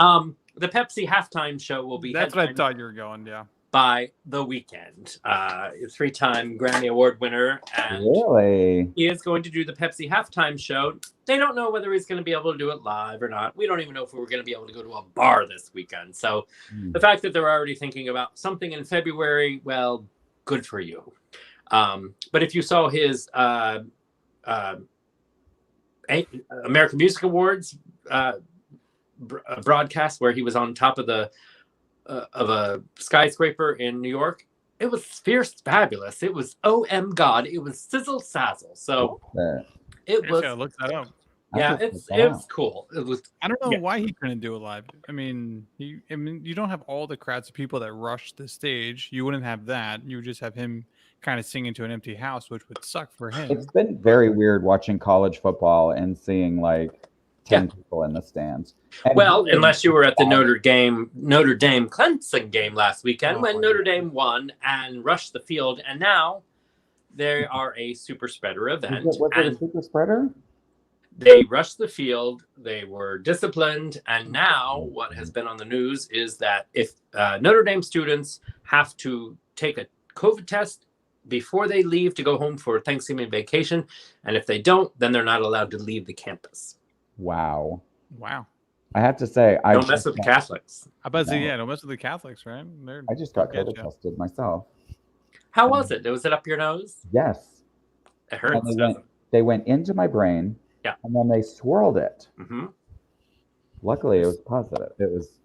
[SPEAKER 1] The Pepsi halftime show will be
[SPEAKER 4] That's what I
[SPEAKER 1] headlined
[SPEAKER 4] thought you were going, yeah.
[SPEAKER 1] by The Weeknd, three-time Grammy Award winner, and
[SPEAKER 2] Really?
[SPEAKER 1] he is going to do the Pepsi halftime show. They don't know whether he's going to be able to do it live or not. We don't even know if we're going to be able to go to a bar this weekend. So the fact that they're already thinking about something in February, well, good for you. But if you saw his American Music Awards broadcast where he was on top of a skyscraper in New York, it was fierce, fabulous. It was God. It was sizzle sazzle. So it was.
[SPEAKER 4] Look that up.
[SPEAKER 1] Yeah, it's cool. It was.
[SPEAKER 4] I don't know why he couldn't do it live. I mean, you don't have all the crowds of people that rush the stage. You wouldn't have that. You would just have him kind of singing to an empty house, which would suck for him.
[SPEAKER 2] It's been very weird watching college football and seeing like 10 people in the stands. And
[SPEAKER 1] well, unless you were at the Notre Dame Clemson game last weekend when Notre Dame won and rushed the field, and now they are a super spreader event.
[SPEAKER 2] Was it a super spreader?
[SPEAKER 1] They rushed the field. They were disciplined, and now what has been on the news is that if Notre Dame students have to take a COVID test before they leave to go home for Thanksgiving vacation, and if they don't, then they're not allowed to leave the campus.
[SPEAKER 2] Wow.
[SPEAKER 4] I
[SPEAKER 2] have to say,
[SPEAKER 1] don't mess with the Catholics.
[SPEAKER 4] I bet say, don't mess with the Catholics, right?
[SPEAKER 2] I just got COVID tested myself.
[SPEAKER 1] How was it? Was it up your nose?
[SPEAKER 2] Yes.
[SPEAKER 1] It hurts.
[SPEAKER 2] They went into my brain.
[SPEAKER 1] Yeah.
[SPEAKER 2] And then they swirled it.
[SPEAKER 1] Mm-hmm.
[SPEAKER 2] Luckily, it was positive. It was.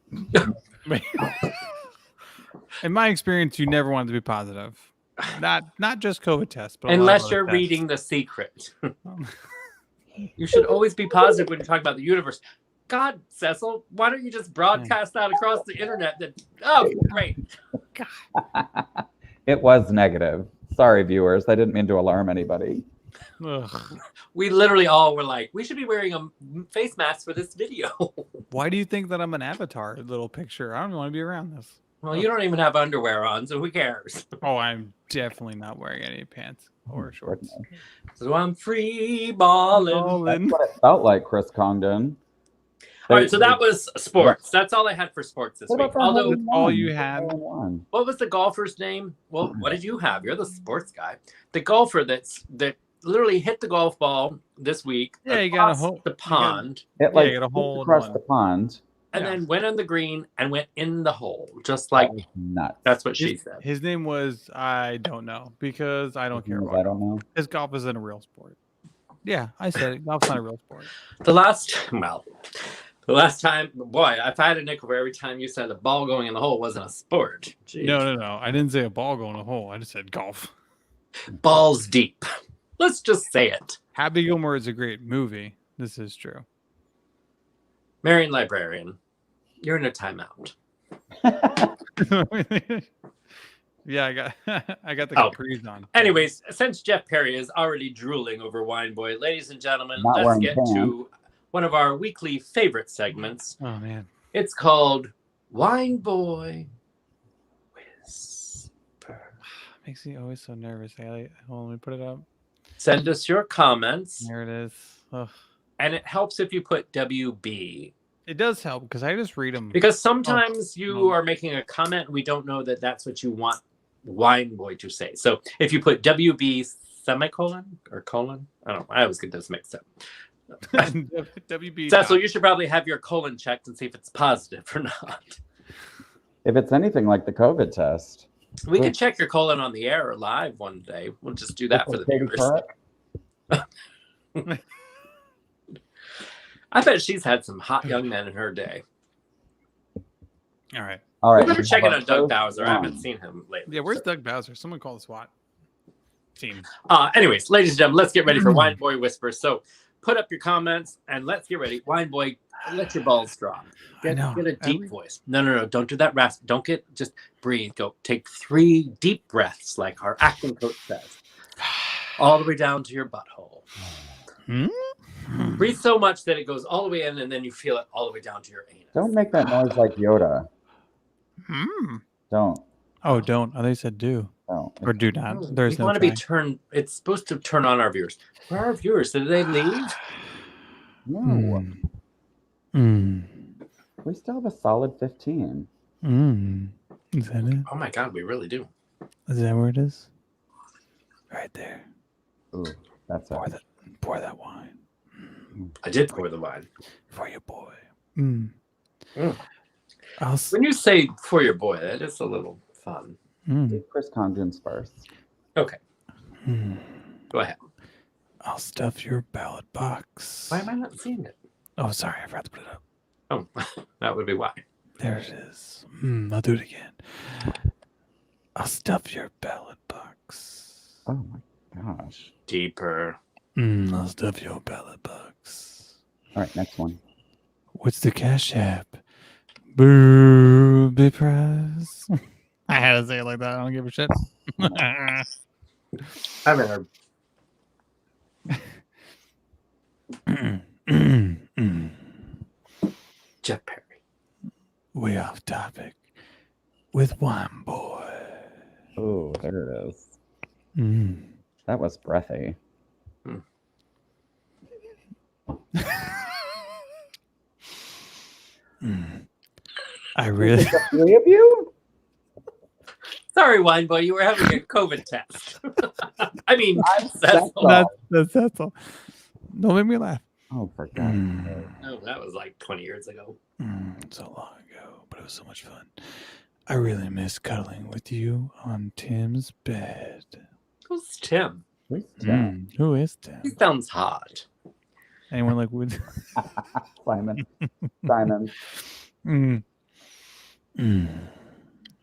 [SPEAKER 4] In my experience, you never wanted to be positive. Not just COVID tests, but
[SPEAKER 1] unless you're reading The Secret. You should always be positive when you talk about the universe. God, Cecil, why don't you just broadcast that across the internet? Oh, great.
[SPEAKER 2] It was negative. Sorry, viewers. I didn't mean to alarm anybody.
[SPEAKER 4] Ugh.
[SPEAKER 1] We literally all were like, we should be wearing a face mask for this video.
[SPEAKER 4] Why do you think that I'm an avatar little picture? I don't want to be around this.
[SPEAKER 1] Well, you don't even have underwear on, so who cares?
[SPEAKER 4] Oh, I'm definitely not wearing any pants or shorts.
[SPEAKER 2] Goodness.
[SPEAKER 1] So I'm free balling.
[SPEAKER 2] That's what it felt like, Chris Congdon.
[SPEAKER 1] All right, so that was sports. That's all I had for sports this
[SPEAKER 2] What
[SPEAKER 1] week.
[SPEAKER 2] about the
[SPEAKER 1] Although,
[SPEAKER 2] hole in
[SPEAKER 4] all
[SPEAKER 2] one?
[SPEAKER 4] you
[SPEAKER 2] The
[SPEAKER 4] had.
[SPEAKER 2] hole in one.
[SPEAKER 1] what was the golfer's name? Well, what did you have? You're the sports guy. The golfer that literally hit the golf ball this week.
[SPEAKER 4] Yeah, you got a
[SPEAKER 1] across
[SPEAKER 4] hole.
[SPEAKER 1] the pond,
[SPEAKER 2] It like
[SPEAKER 4] you got a hole in
[SPEAKER 2] across
[SPEAKER 4] one.
[SPEAKER 2] the pond.
[SPEAKER 1] and
[SPEAKER 4] Yeah.
[SPEAKER 1] then went on the green and went in the hole, just like
[SPEAKER 2] That was nuts.
[SPEAKER 1] that's what she said.
[SPEAKER 4] His name was I don't know because I don't care
[SPEAKER 2] I
[SPEAKER 4] about
[SPEAKER 2] don't know.
[SPEAKER 4] his golf isn't a real sport. Yeah, I said it. Golf's not a real sport.
[SPEAKER 1] The last time, boy, if I had a nickel for every time you said the ball going in the hole wasn't a sport. Jeez.
[SPEAKER 4] No. I didn't say a ball going in a hole. I just said golf.
[SPEAKER 1] Balls deep. Let's just say it.
[SPEAKER 4] Happy Gilmore is a great movie. This is true.
[SPEAKER 1] Marion Librarian, you're in a timeout.
[SPEAKER 4] Yeah, I got the
[SPEAKER 1] Oh.
[SPEAKER 4] capris on.
[SPEAKER 1] Anyways, since Jeff Perry is already drooling over Wine Boy, ladies and gentlemen,
[SPEAKER 2] Not
[SPEAKER 1] let's
[SPEAKER 2] wearing
[SPEAKER 1] get
[SPEAKER 2] pants.
[SPEAKER 1] to one of our weekly favorite segments.
[SPEAKER 4] Oh man.
[SPEAKER 1] It's called Wine Boy Whisper.
[SPEAKER 4] Makes me always so nervous. Hold on, let me put it up.
[SPEAKER 1] Send us your comments,
[SPEAKER 4] There it is. Ugh.
[SPEAKER 1] and it helps if you put WB.
[SPEAKER 4] It does help because I just read them.
[SPEAKER 1] Because sometimes you
[SPEAKER 4] Oh.
[SPEAKER 1] are making a comment, we don't know that that's what you want Wine Boy to say. So if you put WB semicolon or colon, I don't know. I always get those mixed up.
[SPEAKER 4] WB.
[SPEAKER 1] Cecil, you should probably have your colon checked and see if it's positive or not.
[SPEAKER 2] If it's anything like the COVID test.
[SPEAKER 1] We could check your colon on the air or live one day. We'll just do that for the
[SPEAKER 2] Katie
[SPEAKER 1] viewers.
[SPEAKER 2] Couric?
[SPEAKER 1] I bet she's had some hot young men in her day.
[SPEAKER 4] All right.
[SPEAKER 2] All right.
[SPEAKER 1] We better
[SPEAKER 2] we
[SPEAKER 1] check
[SPEAKER 2] have
[SPEAKER 1] in
[SPEAKER 2] our
[SPEAKER 1] on Doug
[SPEAKER 2] first
[SPEAKER 1] Bowser. I haven't
[SPEAKER 2] one.
[SPEAKER 1] seen him lately.
[SPEAKER 4] Yeah, where's Doug Bowser? Someone call the SWAT team.
[SPEAKER 1] Anyways, ladies and gentlemen, let's get ready for Wine Boy Whisper. So put up your comments and let's get ready. Wine Boy, let your balls drop. Get a deep voice. No. Don't do that rasp. Don't just breathe. Go take 3 deep breaths like our acting coach says. All the way down to your butthole. Breathe so much that it goes all the way in and then you feel it all the way down to your anus.
[SPEAKER 2] Don't make that noise like Yoda. Don't.
[SPEAKER 4] Oh, don't. Oh, they said do
[SPEAKER 2] Don't.
[SPEAKER 4] or do not. There's
[SPEAKER 1] we
[SPEAKER 4] no
[SPEAKER 1] want to be
[SPEAKER 4] try.
[SPEAKER 1] turned. It's supposed to turn on our viewers. Where are our viewers? Did they leave?
[SPEAKER 2] No. We still have a solid 15.
[SPEAKER 4] Is that it?
[SPEAKER 1] Oh my God, we really do.
[SPEAKER 4] Is that where it is? Right there.
[SPEAKER 2] Ooh, that's it.
[SPEAKER 4] Pour that wine
[SPEAKER 1] I did pour the wine.
[SPEAKER 4] for your boy.
[SPEAKER 1] When you say for your boy, that is a little fun.
[SPEAKER 2] Chris Congdon's first.
[SPEAKER 1] Okay, go ahead.
[SPEAKER 4] I'll stuff your ballot box.
[SPEAKER 1] Why am I not seeing it?
[SPEAKER 4] Oh, sorry, I forgot to put it up.
[SPEAKER 1] Oh, that would be why.
[SPEAKER 4] There it is. I'll do it again. I'll stuff your ballot box.
[SPEAKER 2] Oh my gosh.
[SPEAKER 1] Deeper.
[SPEAKER 4] I'll stuff your ballot box.
[SPEAKER 2] All right, next one.
[SPEAKER 4] What's the Cash App? Booby prize. I had to say it like that. I don't give a shit.
[SPEAKER 1] I haven't heard. Jeff Perry.
[SPEAKER 4] Way off topic with Wine Boy.
[SPEAKER 2] Oh, there it is.
[SPEAKER 4] Mm.
[SPEAKER 2] That was breathy.
[SPEAKER 4] I really.
[SPEAKER 2] The 3 of you?
[SPEAKER 1] Sorry, Wine Boy, you were having a COVID test. I mean, that's
[SPEAKER 2] all.
[SPEAKER 4] That's all. Don't make me laugh.
[SPEAKER 2] Oh, for God's sake.
[SPEAKER 1] no, that was like 20 years ago.
[SPEAKER 4] So long ago, but it was so much fun. I really miss cuddling with you on Tim's bed.
[SPEAKER 1] Who's Tim?
[SPEAKER 2] Who's Tim?
[SPEAKER 4] Who is Tim?
[SPEAKER 1] He sounds hot.
[SPEAKER 4] Anyone like would?
[SPEAKER 2] Simon. Simon.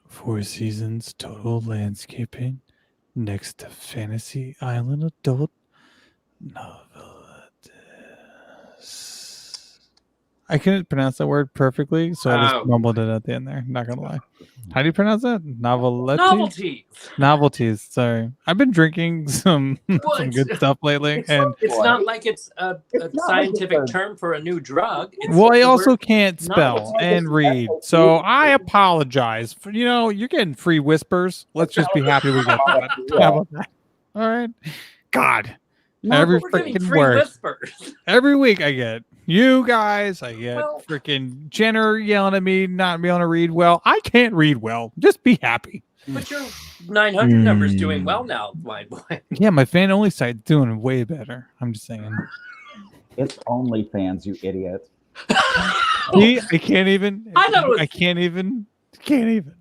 [SPEAKER 4] 4 seasons total landscaping next to Fantasy Island adult novelist. I couldn't pronounce that word perfectly, so I
[SPEAKER 1] Oh.
[SPEAKER 4] just mumbled it at the end there. Not gonna lie. How do you pronounce that? Novelty?
[SPEAKER 1] Novelties.
[SPEAKER 4] Novelties. Sorry, I've been drinking some some good stuff lately, and
[SPEAKER 1] It's not like it's a
[SPEAKER 2] It's not
[SPEAKER 1] scientific
[SPEAKER 2] like it's a-
[SPEAKER 1] term for a new drug. It's
[SPEAKER 4] well, I
[SPEAKER 1] the
[SPEAKER 4] also
[SPEAKER 1] word
[SPEAKER 4] can't spell
[SPEAKER 1] novelty.
[SPEAKER 4] and read, so I apologize. For, you're getting free whispers. Let's just be happy we got that. How about that? All right. God, every
[SPEAKER 1] We're getting
[SPEAKER 4] freaking
[SPEAKER 1] free
[SPEAKER 4] word.
[SPEAKER 1] whispers.
[SPEAKER 4] Every week I get you guys. I get
[SPEAKER 1] Well-
[SPEAKER 4] freaking Jenner yelling at me, not being able to read well. I can't read well. Just be happy.
[SPEAKER 1] But your 900 number's doing well now, Wine Boy.
[SPEAKER 4] Yeah, my fan only site's doing way better. I'm just saying.
[SPEAKER 2] It's OnlyFans, you idiot.
[SPEAKER 4] See, I can't even.
[SPEAKER 1] I thought it was-
[SPEAKER 4] I can't even. Can't even.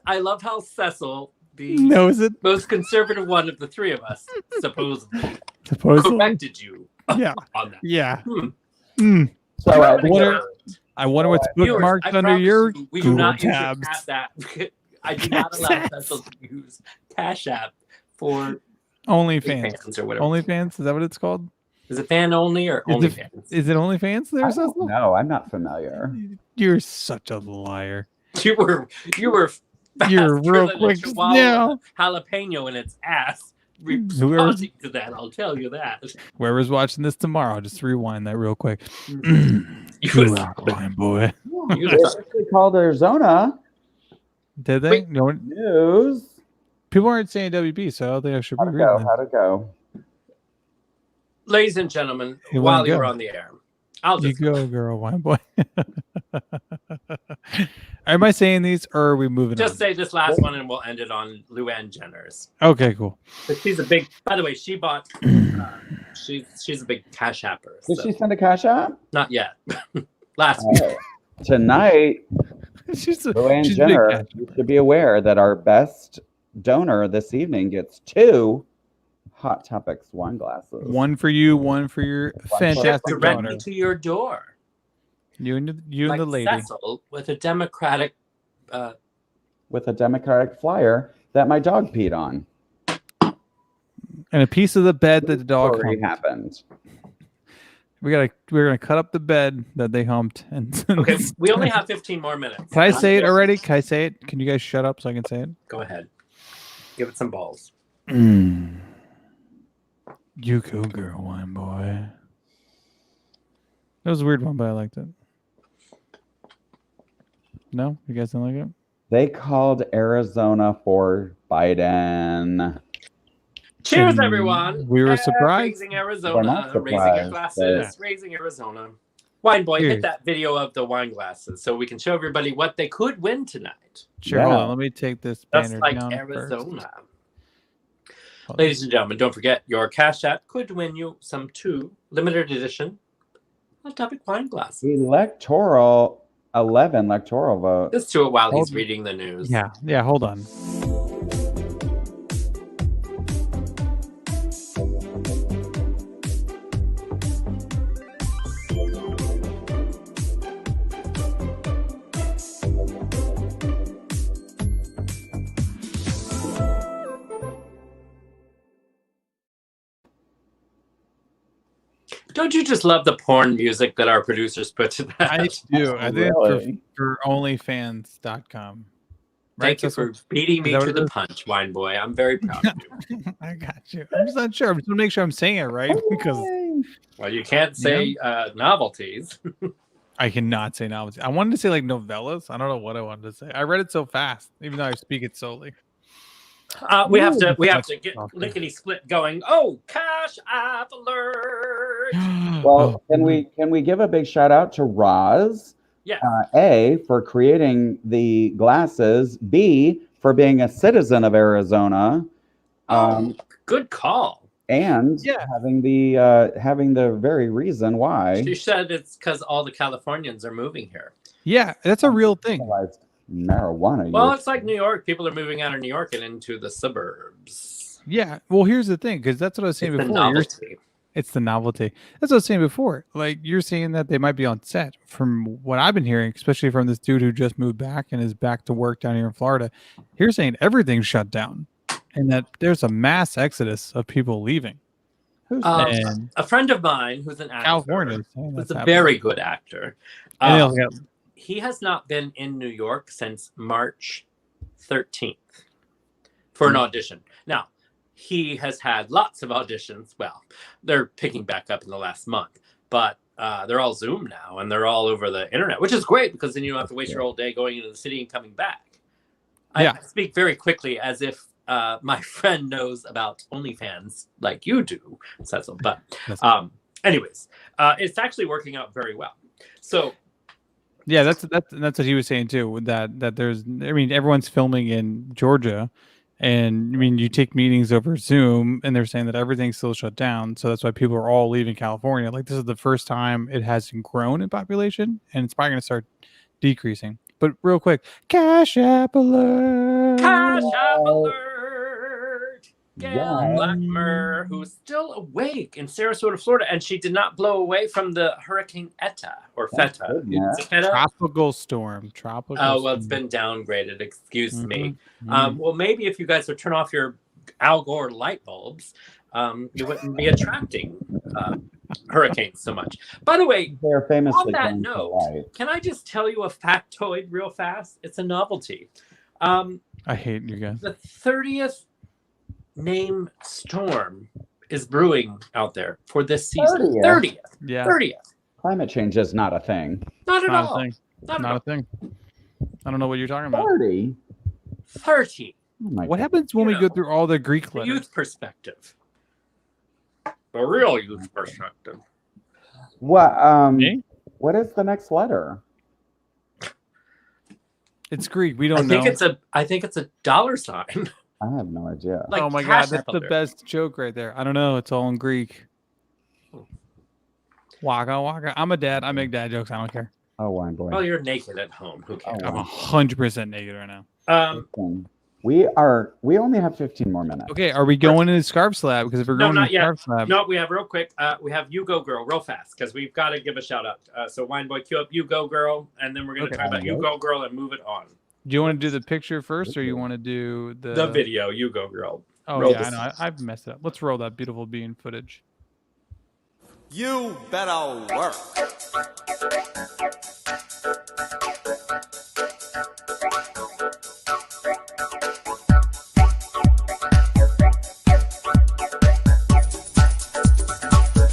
[SPEAKER 1] I love how Cecil, the
[SPEAKER 4] Knows it.
[SPEAKER 1] most conservative one of the three of us, supposedly
[SPEAKER 4] Supposedly.
[SPEAKER 1] corrected you
[SPEAKER 4] Yeah.
[SPEAKER 1] on that.
[SPEAKER 4] Yeah.
[SPEAKER 1] Hmm.
[SPEAKER 4] Mm.
[SPEAKER 2] So
[SPEAKER 1] You
[SPEAKER 2] I
[SPEAKER 1] know,
[SPEAKER 2] think
[SPEAKER 4] wonder- I wonder what's
[SPEAKER 1] Viewers,
[SPEAKER 4] bookmarked
[SPEAKER 1] I
[SPEAKER 4] under
[SPEAKER 1] promise
[SPEAKER 4] your
[SPEAKER 1] you, we do
[SPEAKER 4] Google
[SPEAKER 1] not
[SPEAKER 4] tabs.
[SPEAKER 1] use your Cash App. I do not allow Cecil to use Cash App for
[SPEAKER 4] OnlyFans.
[SPEAKER 1] fans or whatever.
[SPEAKER 4] OnlyFans? Is that what it's called?
[SPEAKER 1] Is it fan only or
[SPEAKER 4] Is it-
[SPEAKER 1] OnlyFans?
[SPEAKER 4] Is it OnlyFans there,
[SPEAKER 2] I don't
[SPEAKER 4] Cecil?
[SPEAKER 2] know. I'm not familiar.
[SPEAKER 4] You're such a liar.
[SPEAKER 1] You were
[SPEAKER 4] You're
[SPEAKER 1] faster
[SPEAKER 4] real
[SPEAKER 1] than a
[SPEAKER 4] quick
[SPEAKER 1] chihuahua
[SPEAKER 4] now.
[SPEAKER 1] with a jalapeno in its ass.
[SPEAKER 4] Whoever's,
[SPEAKER 1] Responding to that, I'll tell you that.
[SPEAKER 4] whoever's watching this tomorrow, just rewind that real quick.
[SPEAKER 1] You
[SPEAKER 4] You
[SPEAKER 1] was-
[SPEAKER 4] rock, Wine boy.
[SPEAKER 1] you
[SPEAKER 2] It's
[SPEAKER 1] was-
[SPEAKER 2] actually called Arizona
[SPEAKER 4] Did they?
[SPEAKER 1] Wait.
[SPEAKER 4] No one,
[SPEAKER 2] News.
[SPEAKER 4] people aren't saying WB, so I don't think I should be
[SPEAKER 2] How'd it
[SPEAKER 4] reading
[SPEAKER 2] go?
[SPEAKER 4] that.
[SPEAKER 2] How'd it go?
[SPEAKER 1] Ladies and gentlemen,
[SPEAKER 4] Hey,
[SPEAKER 1] while
[SPEAKER 4] Wine,
[SPEAKER 1] you
[SPEAKER 4] go.
[SPEAKER 1] were on the air, I'll
[SPEAKER 4] You
[SPEAKER 1] just
[SPEAKER 4] go, girl, Wine boy. Am I saying these, or are we moving
[SPEAKER 1] just
[SPEAKER 4] on?
[SPEAKER 1] say this last one and we'll end it on Luann Jenner's.
[SPEAKER 4] Okay, cool.
[SPEAKER 1] But she's a big, by the way, she bought, she's a big Cash Apper.
[SPEAKER 2] Did
[SPEAKER 1] So
[SPEAKER 2] she send a cash app?
[SPEAKER 1] not yet. Last week.
[SPEAKER 2] Oh. Tonight,
[SPEAKER 4] she's a,
[SPEAKER 2] Luann
[SPEAKER 4] she's a big
[SPEAKER 2] Jenner,
[SPEAKER 4] cat.
[SPEAKER 2] you should be aware that our best donor this evening gets 2 Hot Topics wine glasses.
[SPEAKER 4] One for you, one for your
[SPEAKER 2] for-
[SPEAKER 4] fantastic
[SPEAKER 1] Directly
[SPEAKER 4] daughter.
[SPEAKER 1] to your door.
[SPEAKER 4] You and
[SPEAKER 1] Like
[SPEAKER 4] the lady.
[SPEAKER 1] Cecil with a Democratic,
[SPEAKER 2] with a Democratic flyer that my dog peed on.
[SPEAKER 4] And a piece of the bed that the dog
[SPEAKER 2] Story
[SPEAKER 4] humped.
[SPEAKER 2] happened.
[SPEAKER 4] We're gonna cut up the bed that they humped. And
[SPEAKER 1] okay, we only have 15 more minutes.
[SPEAKER 4] Can I say it already? Can I say it? Can you guys shut up so I can say it?
[SPEAKER 1] Go ahead. Give it some balls.
[SPEAKER 4] You go, girl, wine boy. That was a weird one, but I liked it. No, you guys don't like it?
[SPEAKER 2] They called Arizona for Biden.
[SPEAKER 1] Cheers,
[SPEAKER 4] And
[SPEAKER 1] everyone.
[SPEAKER 4] we were surprised.
[SPEAKER 1] Raising
[SPEAKER 2] We're
[SPEAKER 1] Arizona.
[SPEAKER 2] not
[SPEAKER 1] Raising your
[SPEAKER 2] surprised,
[SPEAKER 1] glasses. Raising Arizona. Wine Boy,
[SPEAKER 4] Cheers.
[SPEAKER 1] hit that video of the wine glasses so we can show everybody what they could win tonight.
[SPEAKER 4] Sure, hold
[SPEAKER 2] Yeah.
[SPEAKER 4] on. Let me take this
[SPEAKER 1] Just
[SPEAKER 4] banner
[SPEAKER 1] like
[SPEAKER 4] down
[SPEAKER 1] Arizona.
[SPEAKER 4] first.
[SPEAKER 1] Ladies and gentlemen, don't forget your Cash App could win you some 2 limited edition Hot Topic wine glasses.
[SPEAKER 2] Electoral 11 electoral vote.
[SPEAKER 1] Just do it while he's
[SPEAKER 4] Hold-
[SPEAKER 1] reading the news.
[SPEAKER 4] Yeah, hold on.
[SPEAKER 1] Don't you just love the porn music that our producers put to that?
[SPEAKER 4] I do. I think
[SPEAKER 2] Really?
[SPEAKER 4] for onlyfans.com.
[SPEAKER 1] Thank you for beating me
[SPEAKER 4] Is that
[SPEAKER 1] to
[SPEAKER 4] what
[SPEAKER 1] the
[SPEAKER 4] it is?
[SPEAKER 1] punch, Wine Boy. I'm very proud of you.
[SPEAKER 4] I got you. I'm just not sure. I'm just gonna make sure I'm saying it right because
[SPEAKER 1] Well, you can't say novelties.
[SPEAKER 4] I cannot say novelty. I wanted to say like novellas. I don't know what I wanted to say. I read it so fast, even though I speak it slowly.
[SPEAKER 1] We have to
[SPEAKER 4] That's
[SPEAKER 1] get
[SPEAKER 4] awesome.
[SPEAKER 1] lickety split going. Oh, Cash App alert!
[SPEAKER 2] Well, can we give a big shout out to Roz?
[SPEAKER 1] Yeah.
[SPEAKER 2] A, for creating the glasses. B, for being a citizen of Arizona.
[SPEAKER 1] Good call.
[SPEAKER 2] And
[SPEAKER 4] Yeah.
[SPEAKER 2] having the very reason why
[SPEAKER 1] She said it's because all the Californians are moving here.
[SPEAKER 4] Yeah, that's a real thing.
[SPEAKER 2] legalized marijuana
[SPEAKER 1] Well,
[SPEAKER 2] use.
[SPEAKER 1] it's like New York. People are moving out of New York and into the suburbs.
[SPEAKER 4] Yeah. Well, here's the thing, because that's what I was saying
[SPEAKER 1] It's the
[SPEAKER 4] before.
[SPEAKER 1] novelty.
[SPEAKER 4] It's the novelty. That's what I was saying before. Like you're saying that they might be on set. From what I've been hearing, especially from this dude who just moved back and is back to work down here in Florida, he's saying everything's shut down and that there's a mass exodus of people leaving.
[SPEAKER 2] Who's
[SPEAKER 1] Um,
[SPEAKER 2] that?
[SPEAKER 4] And
[SPEAKER 1] A friend of mine who's an actor,
[SPEAKER 4] California is saying
[SPEAKER 1] who's
[SPEAKER 4] that's
[SPEAKER 1] a
[SPEAKER 4] happening.
[SPEAKER 1] very good actor,
[SPEAKER 4] And they also got,
[SPEAKER 1] He has not been in New York since March 13th for an audition. Now, he has had lots of auditions. Well, they're picking back up in the last month, but they're all Zoom now, and they're all over the internet, which is great because then you don't have to waste your whole day going into the city and coming back.
[SPEAKER 4] Yeah.
[SPEAKER 1] I speak very quickly as if my friend knows about OnlyFans like you do, Cecil. But anyways, it's actually working out very well. So
[SPEAKER 4] yeah, that's what he was saying too. That there's, I mean, everyone's filming in Georgia, and I mean, you take meetings over Zoom, and they're saying that everything's still shut down. So that's why people are all leaving California. Like, this is the first time it hasn't grown in population, and it's probably going to start decreasing. But real quick, Cash App alert!
[SPEAKER 1] Cash App alert! Gail
[SPEAKER 2] Yeah.
[SPEAKER 1] Blackmer, who's still awake in Sarasota, Florida, and she did not blow away from the Hurricane Eta or
[SPEAKER 2] That's
[SPEAKER 1] Feta.
[SPEAKER 2] good, man.
[SPEAKER 1] Is it Feta?
[SPEAKER 4] Tropical storm. Tropical.
[SPEAKER 1] Oh, well, it's
[SPEAKER 4] storm.
[SPEAKER 1] been downgraded. Excuse me.
[SPEAKER 4] Mhm.
[SPEAKER 1] Well, maybe if you guys would turn off your Al Gore light bulbs, you wouldn't be attracting hurricanes so much. By the way,
[SPEAKER 2] They're famously
[SPEAKER 1] on that
[SPEAKER 2] going to
[SPEAKER 1] note,
[SPEAKER 2] light.
[SPEAKER 1] can I just tell you a factoid real fast? It's a novelty.
[SPEAKER 4] I hate you guys.
[SPEAKER 1] The 30th name storm is brewing out there for this season.
[SPEAKER 2] 30th?
[SPEAKER 1] 30th.
[SPEAKER 4] Yeah.
[SPEAKER 1] 30th.
[SPEAKER 2] Climate change is not a thing.
[SPEAKER 1] Not at
[SPEAKER 4] Not
[SPEAKER 1] all.
[SPEAKER 4] a thing.
[SPEAKER 1] Not at
[SPEAKER 4] Not
[SPEAKER 1] all.
[SPEAKER 4] a thing. I don't know what you're talking about.
[SPEAKER 2] 30?
[SPEAKER 1] 30.
[SPEAKER 2] Oh my
[SPEAKER 4] What
[SPEAKER 2] God.
[SPEAKER 4] happens when
[SPEAKER 1] You
[SPEAKER 4] we go
[SPEAKER 1] know,
[SPEAKER 4] through all the Greek
[SPEAKER 1] The
[SPEAKER 4] letters?
[SPEAKER 1] youth perspective. The real youth perspective.
[SPEAKER 2] What,
[SPEAKER 4] Me?
[SPEAKER 2] what is the next letter?
[SPEAKER 4] It's Greek. We
[SPEAKER 1] I
[SPEAKER 4] don't
[SPEAKER 1] think
[SPEAKER 4] know.
[SPEAKER 1] it's a dollar sign.
[SPEAKER 2] I have no idea.
[SPEAKER 1] Like
[SPEAKER 4] oh my
[SPEAKER 1] Cash
[SPEAKER 4] god, that's
[SPEAKER 1] App
[SPEAKER 4] the
[SPEAKER 1] alert.
[SPEAKER 4] best joke right there. I don't know. It's all in Greek. Waka waka. I'm a dad. I make dad jokes. I don't care.
[SPEAKER 2] Oh, wine boy.
[SPEAKER 1] Well, you're naked at home. Who cares?
[SPEAKER 2] Oh,
[SPEAKER 4] I'm 100% naked right now.
[SPEAKER 2] We only have 15 more minutes.
[SPEAKER 4] Okay, are we going into Scarf Slab? Because if we're
[SPEAKER 1] No,
[SPEAKER 4] going
[SPEAKER 1] not
[SPEAKER 4] into
[SPEAKER 1] yet.
[SPEAKER 4] Scarf Slab,
[SPEAKER 1] No, we have real quick. We have You Go Girl real fast because we've got to give a shout out. So Wine Boy, cue up You Go Girl, and then we're going to
[SPEAKER 4] Okay.
[SPEAKER 1] talk about You Go Girl and move it on.
[SPEAKER 4] do you want to do the picture first, or you want to do
[SPEAKER 1] The video, You Go Girl.
[SPEAKER 4] Oh
[SPEAKER 1] roll
[SPEAKER 4] yeah,
[SPEAKER 1] the-
[SPEAKER 4] I know. I've messed it up. Let's roll that beautiful bean footage.
[SPEAKER 6] You better work.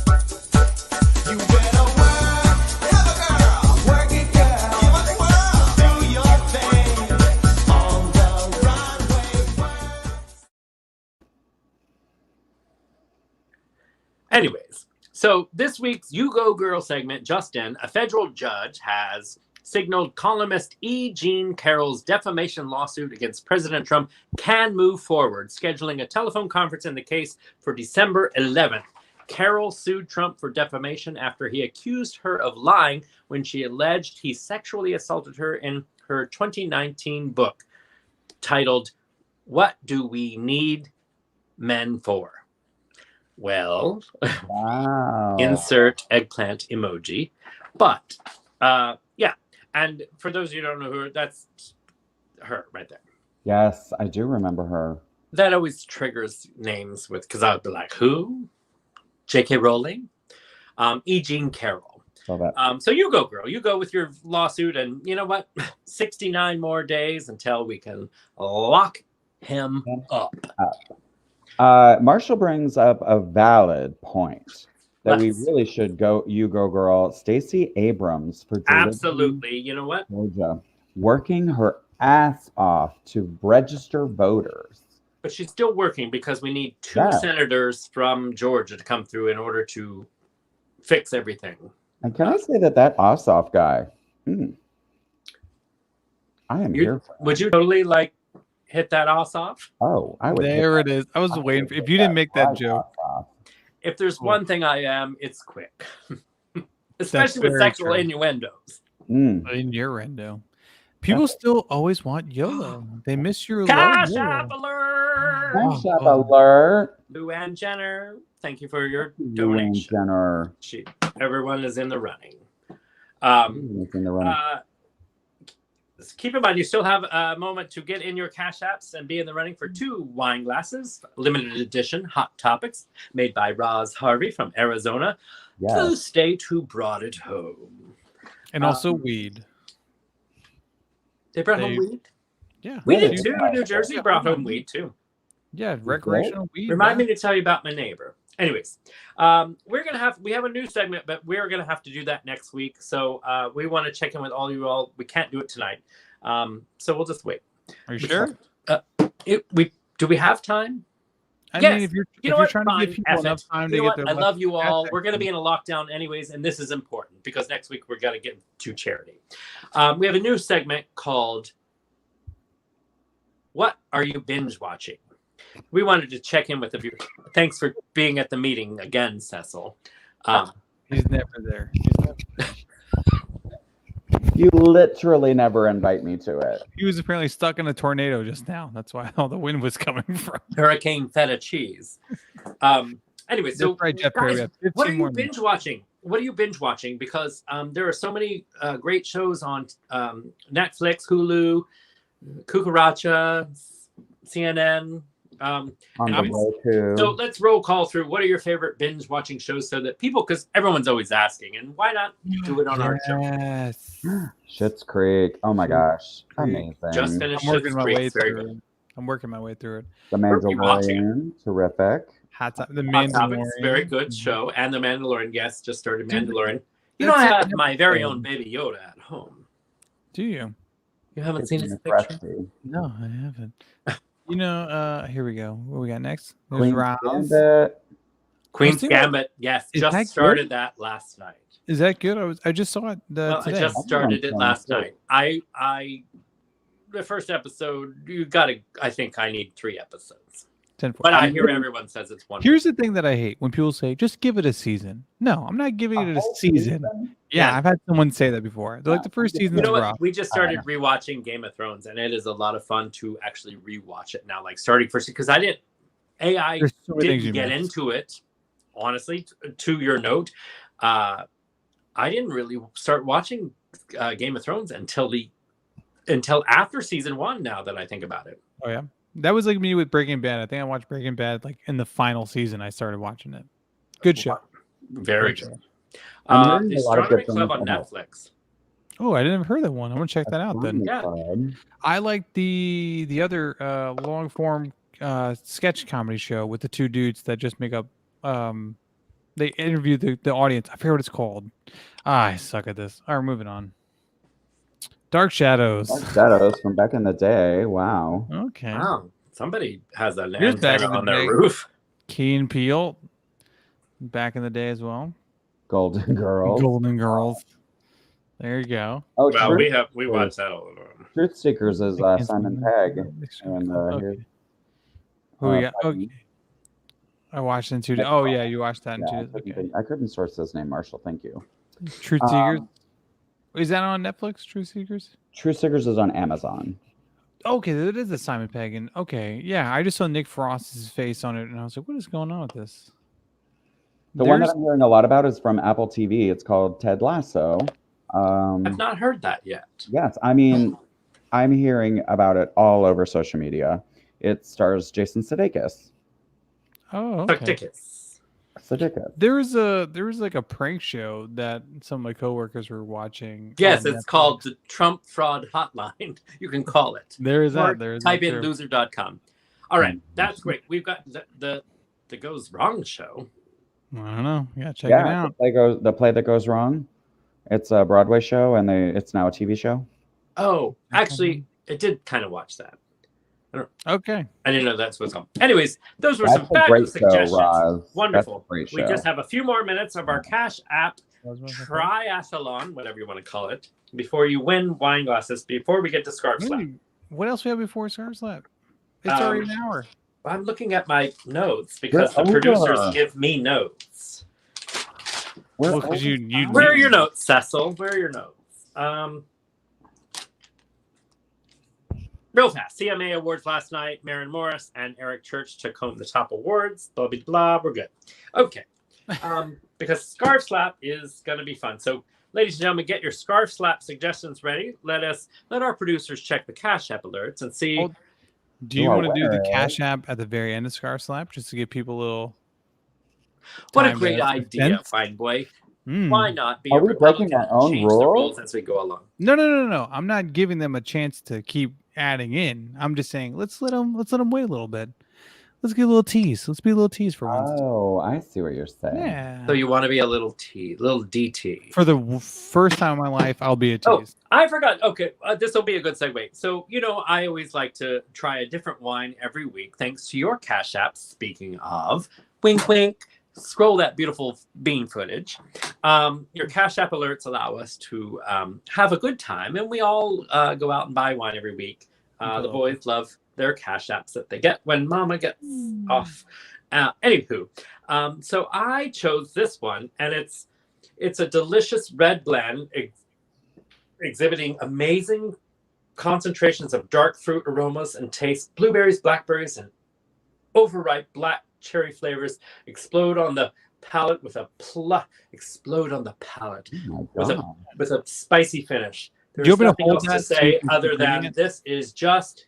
[SPEAKER 6] You better work. Have a girl. Work it, girl. Give us work. Do your thing. On the runway.
[SPEAKER 1] Anyways, so this week's You Go Girl segment, Justin, a federal judge has signaled columnist E. Jean Carroll's defamation lawsuit against President Trump can move forward, scheduling a telephone conference in the case for December 11th. Carroll sued Trump for defamation after he accused her of lying when she alleged he sexually assaulted her in her 2019 book titled, What Do We Need Men For? Well,
[SPEAKER 2] Wow.
[SPEAKER 1] insert eggplant emoji. But yeah, and for those of you who don't know who, that's her right there.
[SPEAKER 2] Yes, I do remember her.
[SPEAKER 1] That always triggers names with, because I would be like, who? J.K. Rowling? E. Jean Carroll.
[SPEAKER 2] So that
[SPEAKER 1] So you go, girl. You go with your lawsuit, and you know what? 69 more days until we can lock him up.
[SPEAKER 2] Marshall brings up a valid point that we
[SPEAKER 1] Let's-
[SPEAKER 2] really should go. You go, girl. Stacey Abrams for
[SPEAKER 1] Absolutely. You know what?
[SPEAKER 2] Georgia, working her ass off to register voters.
[SPEAKER 1] But she's still working because we need two
[SPEAKER 2] Yeah.
[SPEAKER 1] senators from Georgia to come through in order to fix everything.
[SPEAKER 2] And can I say that Ossoff guy? I am here for that.
[SPEAKER 1] Would you totally like hit that ass off?
[SPEAKER 2] Oh, I would.
[SPEAKER 4] There it is. I was waiting for, if you didn't make that joke.
[SPEAKER 1] If there's one thing I am, it's quick. Especially with
[SPEAKER 4] very
[SPEAKER 1] sexual
[SPEAKER 4] true.
[SPEAKER 1] innuendos.
[SPEAKER 4] Innuendo. People still always want YOLO. They miss your
[SPEAKER 1] Cash
[SPEAKER 4] YOLO.
[SPEAKER 1] App alert!
[SPEAKER 2] Cash App
[SPEAKER 4] Oh.
[SPEAKER 2] alert.
[SPEAKER 1] Luann Jenner, thank you for your
[SPEAKER 2] Luann
[SPEAKER 1] donation.
[SPEAKER 2] Jenner.
[SPEAKER 1] Everyone is in the running.
[SPEAKER 2] In the running.
[SPEAKER 1] Keep in mind, you still have a moment to get in your Cash Apps and be in the running for 2 wine glasses, limited edition Hot Topics, made by Roz Harvey from Arizona, the
[SPEAKER 2] Yes.
[SPEAKER 1] state who brought it home.
[SPEAKER 4] And also weed.
[SPEAKER 1] They brought home
[SPEAKER 4] They-
[SPEAKER 1] weed.
[SPEAKER 4] Yeah.
[SPEAKER 1] We
[SPEAKER 2] Yeah,
[SPEAKER 1] did too. New Jersey brought home weed too.
[SPEAKER 4] Yeah, recreational weed.
[SPEAKER 1] Remind
[SPEAKER 4] yeah.
[SPEAKER 1] me to tell you about my neighbor. Anyways, we have a new segment, but we're gonna have to do that next week. So we want to check in with all you all. We can't do it tonight, so we'll just wait.
[SPEAKER 4] Are you sure?
[SPEAKER 1] Do we have time?
[SPEAKER 4] I
[SPEAKER 1] Yes.
[SPEAKER 4] mean, if you're
[SPEAKER 1] You know
[SPEAKER 4] if you're
[SPEAKER 1] what?
[SPEAKER 4] trying
[SPEAKER 1] Fine.
[SPEAKER 4] to give people
[SPEAKER 1] F
[SPEAKER 4] enough
[SPEAKER 1] it.
[SPEAKER 4] time
[SPEAKER 1] You
[SPEAKER 4] to
[SPEAKER 1] know
[SPEAKER 4] get
[SPEAKER 1] what?
[SPEAKER 4] their
[SPEAKER 1] I love you all.
[SPEAKER 4] Hashtag.
[SPEAKER 1] We're going to be in a lockdown anyways, and this is important because next week we're going to get to charity. We have a new segment called "What Are You Binge Watching?" We wanted to check in with the viewers. Thanks for being at the meeting again, Cecil.
[SPEAKER 4] He's never there. He's never there.
[SPEAKER 2] You literally never invite me to it.
[SPEAKER 4] He was apparently stuck in a tornado just now. That's why all the wind was coming from.
[SPEAKER 1] Hurricane Feta cheese. Anyway, so
[SPEAKER 4] That's right, Jeff Perry. We
[SPEAKER 1] guys,
[SPEAKER 4] have 15
[SPEAKER 1] what are you
[SPEAKER 4] more
[SPEAKER 1] binge
[SPEAKER 4] minutes.
[SPEAKER 1] watching? What are you binge watching? Because there are so many great shows on Netflix, Hulu, Cucaracha, CNN.
[SPEAKER 2] On the
[SPEAKER 1] Anyways,
[SPEAKER 2] Roku.
[SPEAKER 1] so let's roll call through. What are your favorite binge watching shows so that people, because everyone's always asking, and why not do it on our show?
[SPEAKER 4] Yes.
[SPEAKER 2] Schitt's Creek. Oh my gosh.
[SPEAKER 4] Creek.
[SPEAKER 2] Amazing.
[SPEAKER 1] Just finished
[SPEAKER 4] I'm working
[SPEAKER 1] Schitt's
[SPEAKER 4] my
[SPEAKER 1] Creek.
[SPEAKER 4] way
[SPEAKER 1] Very
[SPEAKER 4] through
[SPEAKER 1] good.
[SPEAKER 4] it. I'm working my way through it.
[SPEAKER 2] The
[SPEAKER 1] Where are you watching
[SPEAKER 2] Mandalorian. Terrific.
[SPEAKER 4] The
[SPEAKER 1] Hot Topics,
[SPEAKER 4] Mandalorian.
[SPEAKER 1] very good show. And The Mandalorian, yes, just started
[SPEAKER 4] Dude,
[SPEAKER 1] Mandalorian. You know, I
[SPEAKER 4] that's
[SPEAKER 1] have my very own Baby Yoda at home.
[SPEAKER 4] Do you?
[SPEAKER 1] You haven't
[SPEAKER 2] It's
[SPEAKER 1] seen
[SPEAKER 2] in
[SPEAKER 1] his
[SPEAKER 2] the
[SPEAKER 1] picture?
[SPEAKER 2] recipe.
[SPEAKER 4] No, I haven't. You know, here we go. What we got next? There's
[SPEAKER 2] Queen's
[SPEAKER 4] Rouse.
[SPEAKER 2] Gambit.
[SPEAKER 1] Queen's
[SPEAKER 4] Is there-
[SPEAKER 1] Gambit, yes,
[SPEAKER 4] is that
[SPEAKER 1] just
[SPEAKER 4] good?
[SPEAKER 1] started that last night.
[SPEAKER 4] Is that good? I just saw it
[SPEAKER 1] Well,
[SPEAKER 4] today.
[SPEAKER 1] I just started it last night. The first episode, I think I need 3 episodes.
[SPEAKER 4] 10 for
[SPEAKER 1] But I hear everyone says it's one.
[SPEAKER 4] Here's the thing that I hate when people say, just give it a season. No, I'm not giving it a
[SPEAKER 2] whole
[SPEAKER 4] season. Yeah,
[SPEAKER 1] Yeah.
[SPEAKER 4] I've had someone say that before. They're like, the first season
[SPEAKER 1] You know
[SPEAKER 4] is
[SPEAKER 1] what?
[SPEAKER 4] rough.
[SPEAKER 1] We just started rewatching Game of Thrones, and it is a lot of fun to actually rewatch it now. Like starting first, because I
[SPEAKER 4] There's so many things
[SPEAKER 1] didn't
[SPEAKER 4] you
[SPEAKER 1] get
[SPEAKER 4] missed.
[SPEAKER 1] into it. Honestly, to your note, I didn't really start watching Game of Thrones until after season 1. Now that I think about it,
[SPEAKER 4] Oh, yeah. That was like me with Breaking Bad. I think I watched Breaking Bad like in the final season. I started watching it. Good show.
[SPEAKER 1] very
[SPEAKER 4] Great
[SPEAKER 1] good.
[SPEAKER 4] show.
[SPEAKER 2] I'm hearing
[SPEAKER 1] The
[SPEAKER 2] a lot of
[SPEAKER 1] Astronomy
[SPEAKER 2] good
[SPEAKER 1] Club
[SPEAKER 2] things
[SPEAKER 1] on
[SPEAKER 2] about
[SPEAKER 1] Netflix.
[SPEAKER 4] Oh, I didn't hear that one. I'm gonna check that out then.
[SPEAKER 1] Yeah.
[SPEAKER 2] Club.
[SPEAKER 4] I like the other long form sketch comedy show with the 2 dudes that just make up. They interview the audience. I forget what it's called. I suck at this. All right, moving on. Dark Shadows.
[SPEAKER 2] Dark Shadows from back in the day. Wow.
[SPEAKER 4] Okay.
[SPEAKER 1] Wow, somebody has an
[SPEAKER 4] Here's back
[SPEAKER 1] antenna
[SPEAKER 4] in the
[SPEAKER 1] on their
[SPEAKER 4] day.
[SPEAKER 1] roof.
[SPEAKER 4] Key and Peele. Back in the day as well.
[SPEAKER 2] Golden Girls.
[SPEAKER 4] Golden Girls. There you go.
[SPEAKER 2] Oh,
[SPEAKER 1] Well,
[SPEAKER 2] Truth,
[SPEAKER 1] we watched that all the time.
[SPEAKER 2] Truth Seekers is Simon Pegg. And
[SPEAKER 4] Okay.
[SPEAKER 2] here's,
[SPEAKER 4] Who we got?
[SPEAKER 2] Peggy.
[SPEAKER 4] Okay. I watched it in 2 days. Oh yeah, you watched that in 2
[SPEAKER 2] Yeah,
[SPEAKER 4] days. Okay.
[SPEAKER 2] I couldn't source his name, Marshall. Thank you.
[SPEAKER 4] Truth Seekers. Is that on Netflix? Truth Seekers.
[SPEAKER 2] Truth Seekers is on Amazon.
[SPEAKER 4] Okay, that is a Simon Pegg. And okay, yeah, I just saw Nick Frost's face on it, and I was like, "What is going on with this?"
[SPEAKER 2] The one that
[SPEAKER 4] There's-
[SPEAKER 2] I'm hearing a lot about is from Apple TV. It's called Ted Lasso.
[SPEAKER 1] I've not heard that yet.
[SPEAKER 2] Yes, I mean, I'm hearing about it all over social media. It stars Jason Sudeikis.
[SPEAKER 4] Oh,
[SPEAKER 1] Tuck
[SPEAKER 4] okay.
[SPEAKER 1] tickets.
[SPEAKER 2] Sudeikis.
[SPEAKER 4] There was like a prank show that some of my coworkers were watching.
[SPEAKER 1] Yes,
[SPEAKER 4] on
[SPEAKER 1] it's
[SPEAKER 4] Netflix.
[SPEAKER 1] called the Trump Fraud Hotline. You can call it.
[SPEAKER 4] There is
[SPEAKER 1] Or
[SPEAKER 4] that. There is
[SPEAKER 1] type
[SPEAKER 4] that
[SPEAKER 1] in
[SPEAKER 4] too.
[SPEAKER 1] loser.com. All right, that's great. We've got the Goes Wrong show.
[SPEAKER 4] I don't know. Yeah, check it out.
[SPEAKER 2] The play that goes wrong. It's a Broadway show, and it's now a TV show.
[SPEAKER 1] Oh, actually, I did kind of watch that.
[SPEAKER 4] Okay.
[SPEAKER 1] I didn't know that's what's called. Anyways, those were
[SPEAKER 2] That's
[SPEAKER 1] some
[SPEAKER 2] a great
[SPEAKER 1] fabulous
[SPEAKER 2] show,
[SPEAKER 1] suggestions.
[SPEAKER 2] Roz.
[SPEAKER 1] Wonderful.
[SPEAKER 2] That's a great
[SPEAKER 1] We
[SPEAKER 2] show.
[SPEAKER 1] just have a few more minutes of our Cash App triathlon, whatever you want to call it, before you win wine glasses, before we get to Scarf Slap.
[SPEAKER 4] Really? What else we have before Scarf Slap? It's already an hour.
[SPEAKER 1] I'm looking at my notes because
[SPEAKER 2] We're
[SPEAKER 1] the producers
[SPEAKER 2] over.
[SPEAKER 1] give me notes.
[SPEAKER 4] Well, 'cause you
[SPEAKER 1] Where are your notes, Cecil? Where are your notes? Real fast. CMA Awards last night. Maren Morris and Eric Church took home the top awards. Blah, blah, blah. We're good. Okay. Because Scarf Slap is going to be fun. So, ladies and gentlemen, get your Scarf Slap suggestions ready. Let our producers check the Cash App alerts and see.
[SPEAKER 4] Hold- Do you want to do the Cash App at the very end of Scarf Slap just to give people a little?
[SPEAKER 1] What a
[SPEAKER 4] time
[SPEAKER 1] great
[SPEAKER 4] to
[SPEAKER 1] idea,
[SPEAKER 4] sense?
[SPEAKER 1] fine boy. Why not be
[SPEAKER 2] Are
[SPEAKER 1] a
[SPEAKER 2] we breaking
[SPEAKER 1] Republican
[SPEAKER 2] our
[SPEAKER 1] and
[SPEAKER 2] own
[SPEAKER 1] change the
[SPEAKER 2] rules?
[SPEAKER 1] rules as we go along?
[SPEAKER 4] No. I'm not giving them a chance to keep adding in. I'm just saying let's let them wait a little bit. Let's get a little tease. Let's be a little tease for once.
[SPEAKER 2] Oh, I see what you're saying.
[SPEAKER 4] Yeah.
[SPEAKER 1] So you want to be a little DT.
[SPEAKER 4] For the first time in my life, I'll be a
[SPEAKER 1] Oh,
[SPEAKER 4] tease.
[SPEAKER 1] I forgot. Okay, this will be a good segue. So, I always like to try a different wine every week, thanks to your Cash App. Speaking of, wink, wink, scroll that beautiful bean footage. Your Cash App alerts allow us to have a good time, and we all go out and buy wine every week. The boys love their Cash Apps that they get when Mama gets off. Anywho, so I chose this one, and it's a delicious red blend exhibiting amazing concentrations of dark fruit aromas and taste. Blueberries, blackberries, and overripe black cherry flavors explode on the palate with a explode on the palate
[SPEAKER 2] Oh my God.
[SPEAKER 1] with a spicy finish.
[SPEAKER 4] you
[SPEAKER 1] There's
[SPEAKER 4] want me to
[SPEAKER 1] nothing
[SPEAKER 4] hold
[SPEAKER 1] else to
[SPEAKER 4] that so
[SPEAKER 1] say
[SPEAKER 4] you can
[SPEAKER 1] other
[SPEAKER 4] keep reading
[SPEAKER 1] than
[SPEAKER 4] it?
[SPEAKER 1] this is just.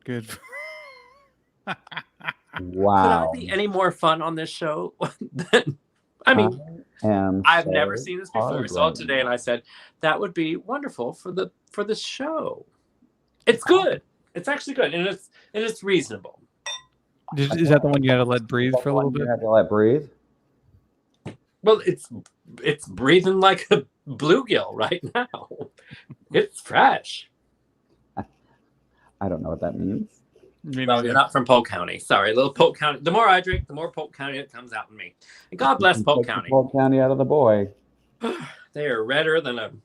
[SPEAKER 4] Good.
[SPEAKER 2] Wow.
[SPEAKER 1] Could I be any more fun on this show? I mean, I've
[SPEAKER 2] so
[SPEAKER 1] never seen this before. I saw it today, and I said that would be wonderful for the show. It's good. It's actually good, and it's reasonable.
[SPEAKER 4] Is that the one you had to let breathe for a little
[SPEAKER 2] You
[SPEAKER 4] bit?
[SPEAKER 2] have to let breathe.
[SPEAKER 1] Well, it's breathing like a bluegill right now. It's fresh.
[SPEAKER 2] I don't know what that means.
[SPEAKER 1] Well, you're not from Polk County. Sorry, little Polk County. The more I drink, the more Polk County that comes out in me. And God bless Polk
[SPEAKER 2] Take the
[SPEAKER 1] County.
[SPEAKER 2] Polk County out of the boy.
[SPEAKER 1] They are redder than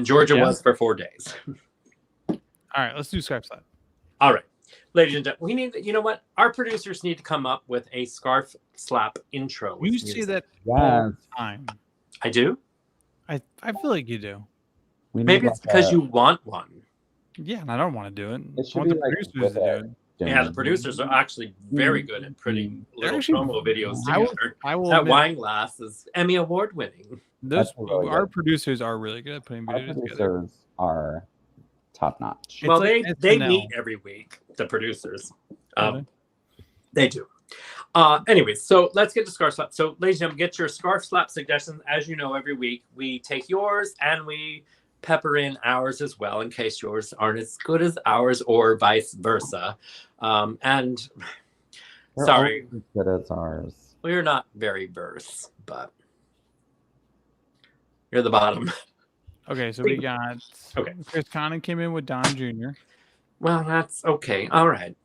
[SPEAKER 1] Georgia was for 4 days.
[SPEAKER 4] All right, let's do Scarf Slap.
[SPEAKER 1] All right, ladies and gentlemen, we need. You know what? Our producers need to come up with a scarf slap intro. with
[SPEAKER 4] You
[SPEAKER 1] music.
[SPEAKER 4] say that all
[SPEAKER 2] Yes.
[SPEAKER 4] the time.
[SPEAKER 1] I do.
[SPEAKER 4] I feel like you do.
[SPEAKER 2] We need
[SPEAKER 1] Maybe it's
[SPEAKER 2] like
[SPEAKER 1] because
[SPEAKER 2] a-
[SPEAKER 1] you want one.
[SPEAKER 4] Yeah, and I don't want to do it.
[SPEAKER 2] It
[SPEAKER 4] I
[SPEAKER 2] should
[SPEAKER 4] want
[SPEAKER 2] be
[SPEAKER 4] the
[SPEAKER 2] like
[SPEAKER 4] producers
[SPEAKER 2] with
[SPEAKER 4] to do
[SPEAKER 2] it.
[SPEAKER 4] it.
[SPEAKER 1] Yeah, the producers are actually very good at putting little
[SPEAKER 4] actually-
[SPEAKER 1] promo videos
[SPEAKER 4] I will-
[SPEAKER 1] together.
[SPEAKER 4] I will
[SPEAKER 1] That
[SPEAKER 4] admit,
[SPEAKER 1] wine glass is Emmy award winning.
[SPEAKER 4] those
[SPEAKER 2] That's really
[SPEAKER 4] our
[SPEAKER 2] good.
[SPEAKER 4] producers are really good at putting
[SPEAKER 2] Our
[SPEAKER 4] videos together.
[SPEAKER 2] producers are top notch.
[SPEAKER 4] It's
[SPEAKER 1] Well,
[SPEAKER 4] like
[SPEAKER 1] they
[SPEAKER 4] SNL.
[SPEAKER 1] meet every week. The producers,
[SPEAKER 4] Really?
[SPEAKER 1] they do. Anyways, so let's get to scarf slap. So, ladies and gentlemen, get your scarf slap suggestions. As you know, every week we take yours and we pepper in ours as well, in case yours aren't as good as ours, or vice versa. And
[SPEAKER 2] They're
[SPEAKER 1] sorry,
[SPEAKER 2] always as good as ours.
[SPEAKER 1] we're not very verse, but you're the bottom.
[SPEAKER 4] Okay, so we got Chris Connon came in with Don Jr.
[SPEAKER 1] Well, that's okay. All right.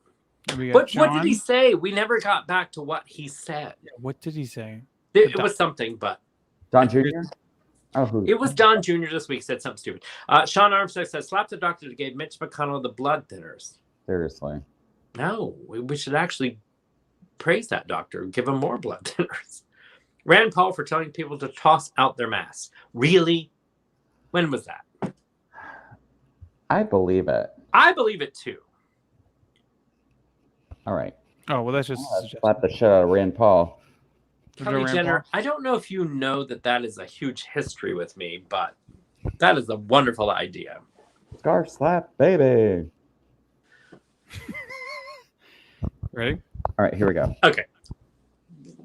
[SPEAKER 4] We got
[SPEAKER 1] What
[SPEAKER 4] John.
[SPEAKER 1] did he say? We never got back to what he said.
[SPEAKER 4] What did he say?
[SPEAKER 1] It was something, but
[SPEAKER 2] Don Jr. Oh, who?
[SPEAKER 1] it was Don Jr. this week said something stupid. Sean Armstead says, slap the doctor that gave Mitch McConnell the blood thinners.
[SPEAKER 2] Seriously.
[SPEAKER 1] No, we should actually praise that doctor, give him more blood thinners. Rand Paul for telling people to toss out their masks. Really? When was that?
[SPEAKER 2] I believe it.
[SPEAKER 1] I believe it too.
[SPEAKER 2] All right.
[SPEAKER 4] Oh well, that's just.
[SPEAKER 2] Slap the shit out of Rand Paul.
[SPEAKER 1] Kelly Jenner, I don't know if you know that is a huge history with me, but that is a wonderful idea.
[SPEAKER 2] Scarf slap, baby.
[SPEAKER 4] Ready?
[SPEAKER 2] All right, here we go.
[SPEAKER 1] Okay.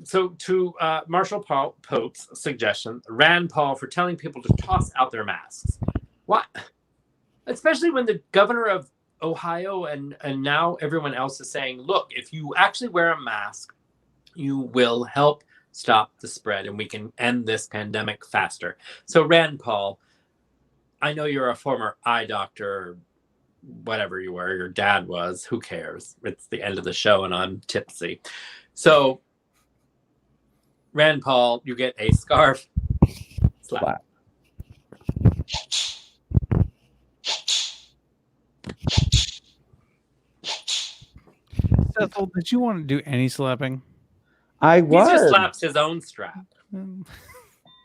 [SPEAKER 1] So to Marshall Pope's suggestion, Rand Paul for telling people to toss out their masks. What? Especially when the governor of Ohio and now everyone else is saying, look, if you actually wear a mask, you will help stop the spread and we can end this pandemic faster. So Rand Paul, I know you're a former eye doctor, or whatever you were, your dad was, who cares? It's the end of the show and I'm tipsy. So Rand Paul, you get a scarf slap.
[SPEAKER 4] Cecil, did you want to do any slapping?
[SPEAKER 2] I
[SPEAKER 1] He
[SPEAKER 2] was.
[SPEAKER 1] just slaps his own strap.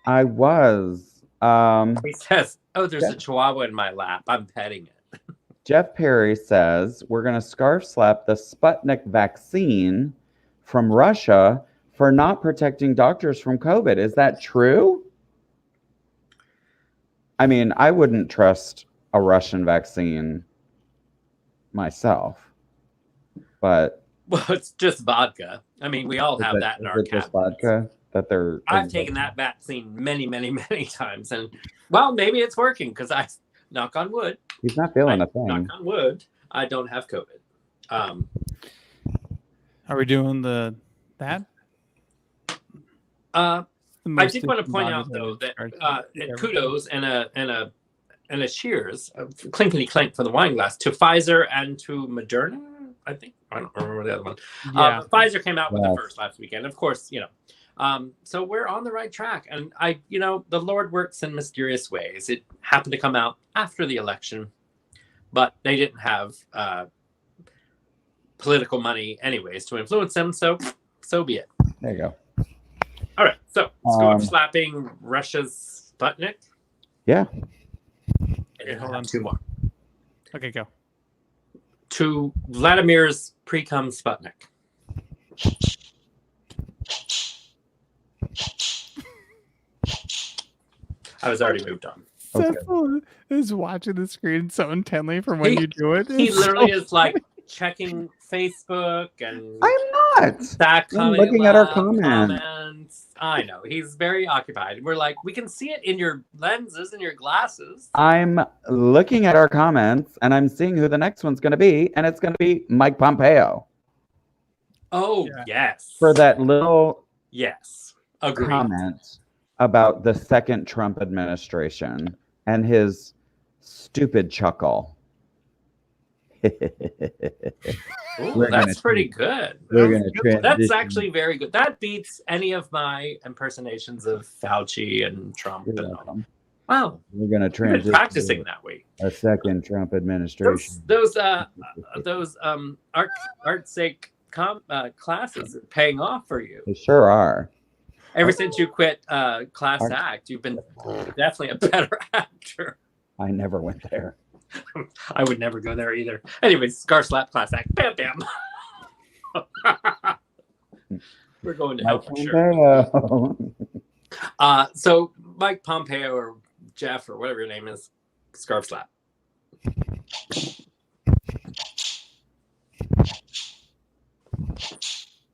[SPEAKER 2] I was.
[SPEAKER 1] He says, oh, there's a chihuahua in my lap. I'm petting it.
[SPEAKER 2] Jeff Perry says we're going to scarf slap the Sputnik vaccine from Russia for not protecting doctors from COVID. Is that true? I mean, I wouldn't trust a Russian vaccine myself, but
[SPEAKER 1] Well, it's just vodka. I mean, we all have that in our
[SPEAKER 2] Is it just
[SPEAKER 1] cabinets.
[SPEAKER 2] vodka that they're?
[SPEAKER 1] I've taken that vaccine many, many, many times, and well, maybe it's working because I, knock on wood,
[SPEAKER 2] He's not feeling a
[SPEAKER 1] knock
[SPEAKER 2] thing.
[SPEAKER 1] on wood, I don't have COVID.
[SPEAKER 4] Are we doing that?
[SPEAKER 1] I
[SPEAKER 4] Most
[SPEAKER 1] did want to point
[SPEAKER 4] vodka
[SPEAKER 1] out though that
[SPEAKER 4] everything.
[SPEAKER 1] kudos and a cheers, clinkety clink for the wine glass to Pfizer and to Moderna. I think I don't remember the other one.
[SPEAKER 4] Yeah.
[SPEAKER 1] Pfizer came out with the
[SPEAKER 2] Yes.
[SPEAKER 1] first last weekend, of course. So we're on the right track, and the Lord works in mysterious ways. It happened to come out after the election, but they didn't have political money anyways to influence them. So be it.
[SPEAKER 2] There you go.
[SPEAKER 1] All right, so scarf slapping Russia's Sputnik.
[SPEAKER 2] Yeah.
[SPEAKER 1] And
[SPEAKER 4] hold
[SPEAKER 1] have
[SPEAKER 4] on.
[SPEAKER 1] two more.
[SPEAKER 4] Okay, go.
[SPEAKER 1] To Vladimir's pre-cum Sputnik. I was already moved on.
[SPEAKER 2] Okay.
[SPEAKER 4] Cecil is watching the screen so intently from when
[SPEAKER 1] He-
[SPEAKER 4] you do it.
[SPEAKER 1] He
[SPEAKER 4] It's
[SPEAKER 1] literally
[SPEAKER 4] so-
[SPEAKER 1] is like checking Facebook and
[SPEAKER 2] I'm not.
[SPEAKER 1] stack
[SPEAKER 2] I'm looking at our
[SPEAKER 1] comments.
[SPEAKER 2] comments.
[SPEAKER 1] I know he's very occupied. We're like, we can see it in your lenses and your glasses.
[SPEAKER 2] I'm looking at our comments and I'm seeing who the next one's going to be, and it's going to be Mike Pompeo
[SPEAKER 1] Oh
[SPEAKER 4] Yeah.
[SPEAKER 1] yes,
[SPEAKER 2] for that little
[SPEAKER 1] yes, agreed.
[SPEAKER 2] comment about the second Trump administration and his stupid chuckle.
[SPEAKER 1] Ooh,
[SPEAKER 2] We're gonna
[SPEAKER 1] that's pretty good.
[SPEAKER 2] We're going to
[SPEAKER 1] That's
[SPEAKER 2] transition.
[SPEAKER 1] actually very good. That beats any of my impersonations of Fauci and Trump.
[SPEAKER 2] You're
[SPEAKER 1] And
[SPEAKER 2] welcome.
[SPEAKER 1] wow,
[SPEAKER 2] We're going to
[SPEAKER 1] you've been
[SPEAKER 2] transition
[SPEAKER 1] practicing
[SPEAKER 2] to
[SPEAKER 1] that week.
[SPEAKER 2] a second Trump administration.
[SPEAKER 1] Those art sake classes are paying off for you.
[SPEAKER 2] They sure are.
[SPEAKER 1] Ever since you quit class
[SPEAKER 2] Art-
[SPEAKER 1] act, you've been definitely a better actor.
[SPEAKER 2] I never went there.
[SPEAKER 1] I would never go there either. Anyways, scar slap class act. Bam bam. We're going to
[SPEAKER 2] Mike
[SPEAKER 1] help for sure.
[SPEAKER 2] Pompeo.
[SPEAKER 1] So Mike Pompeo or Jeff or whatever your name is, scarf slap.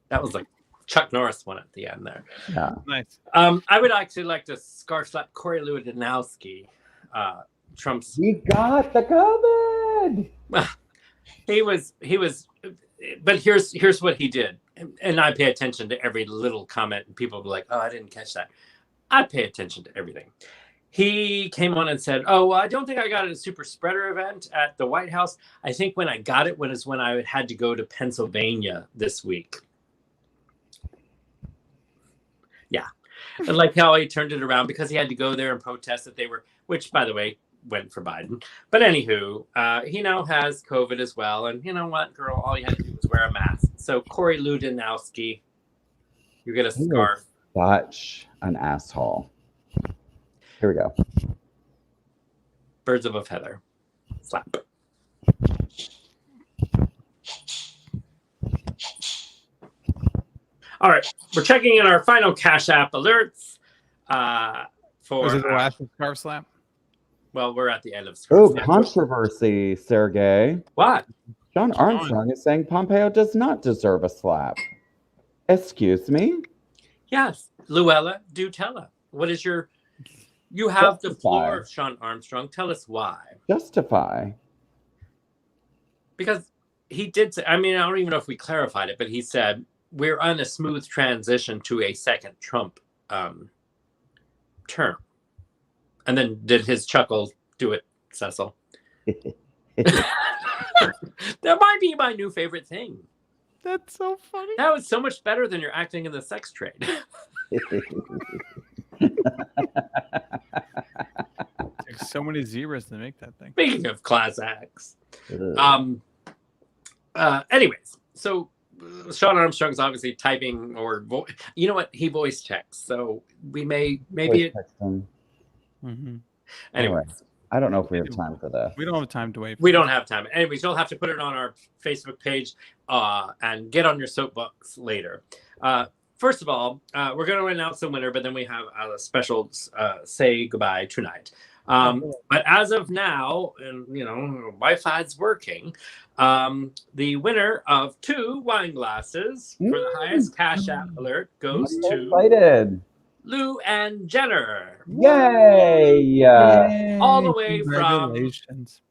[SPEAKER 1] That was like Chuck Norris one at the end there.
[SPEAKER 2] Yeah.
[SPEAKER 4] Nice.
[SPEAKER 1] I would actually like to scarf slap Corey Lewandowski, Trump's.
[SPEAKER 2] He got the COVID.
[SPEAKER 1] He was, but here's what he did, and I pay attention to every little comment. And people will be like, "Oh, I didn't catch that." I pay attention to everything. He came on and said, "Oh, well, I don't think I got it at a super spreader event at the White House. I think when I got it was when I had to go to Pennsylvania this week." Yeah, and like how he turned it around because he had to go there and protest that they were, which by the way went for Biden. But anywho, he now has COVID as well, and you know what, girl, all you had to do was wear a mask. So Corey Lewandowski, you get a
[SPEAKER 2] He is
[SPEAKER 1] scarf.
[SPEAKER 2] Such an asshole. Here we go.
[SPEAKER 1] Birds of a feather. Slap. All right, we're checking in our final Cash App alerts. For
[SPEAKER 4] Was it the last scarf slap?
[SPEAKER 1] well, we're at the end of
[SPEAKER 2] Oh,
[SPEAKER 1] scarf.
[SPEAKER 2] controversy, Sergey.
[SPEAKER 1] What?
[SPEAKER 2] John Armstrong is saying Pompeo does not deserve a slap. Excuse me?
[SPEAKER 1] Yes, Luella, do tell us. What is your? You have the
[SPEAKER 2] Justify.
[SPEAKER 1] floor, Sean Armstrong. Tell us why.
[SPEAKER 2] Justify.
[SPEAKER 1] Because he did say, I mean, I don't even know if we clarified it, but he said we're on a smooth transition to a second Trump term. And then did his chuckle do it, Cecil? That might be my new favorite thing.
[SPEAKER 4] That's so funny.
[SPEAKER 1] That was so much better than your acting in the sex trade.
[SPEAKER 4] There's so many zebras to make that thing.
[SPEAKER 1] Speaking of class acts. Anyways, so Sean Armstrong's obviously typing or you know what, he voice checks, so we maybe
[SPEAKER 4] Mm-hmm.
[SPEAKER 1] anyways,
[SPEAKER 2] I don't know if we have time for this.
[SPEAKER 4] We don't have time to wait.
[SPEAKER 1] we don't have time. Anyways, you'll have to put it on our Facebook page and get on your soapbox later. First of all, we're going to announce the winner, but then we have a special say goodbye tonight. But as of now, and Wi-Fi's working. The winner of 2 wine glasses for the highest Cash App alert goes
[SPEAKER 2] I'm so
[SPEAKER 1] to
[SPEAKER 2] excited.
[SPEAKER 1] Lou and Jenner,
[SPEAKER 2] Yay!
[SPEAKER 4] Yay,
[SPEAKER 1] all the way from
[SPEAKER 4] congratulations.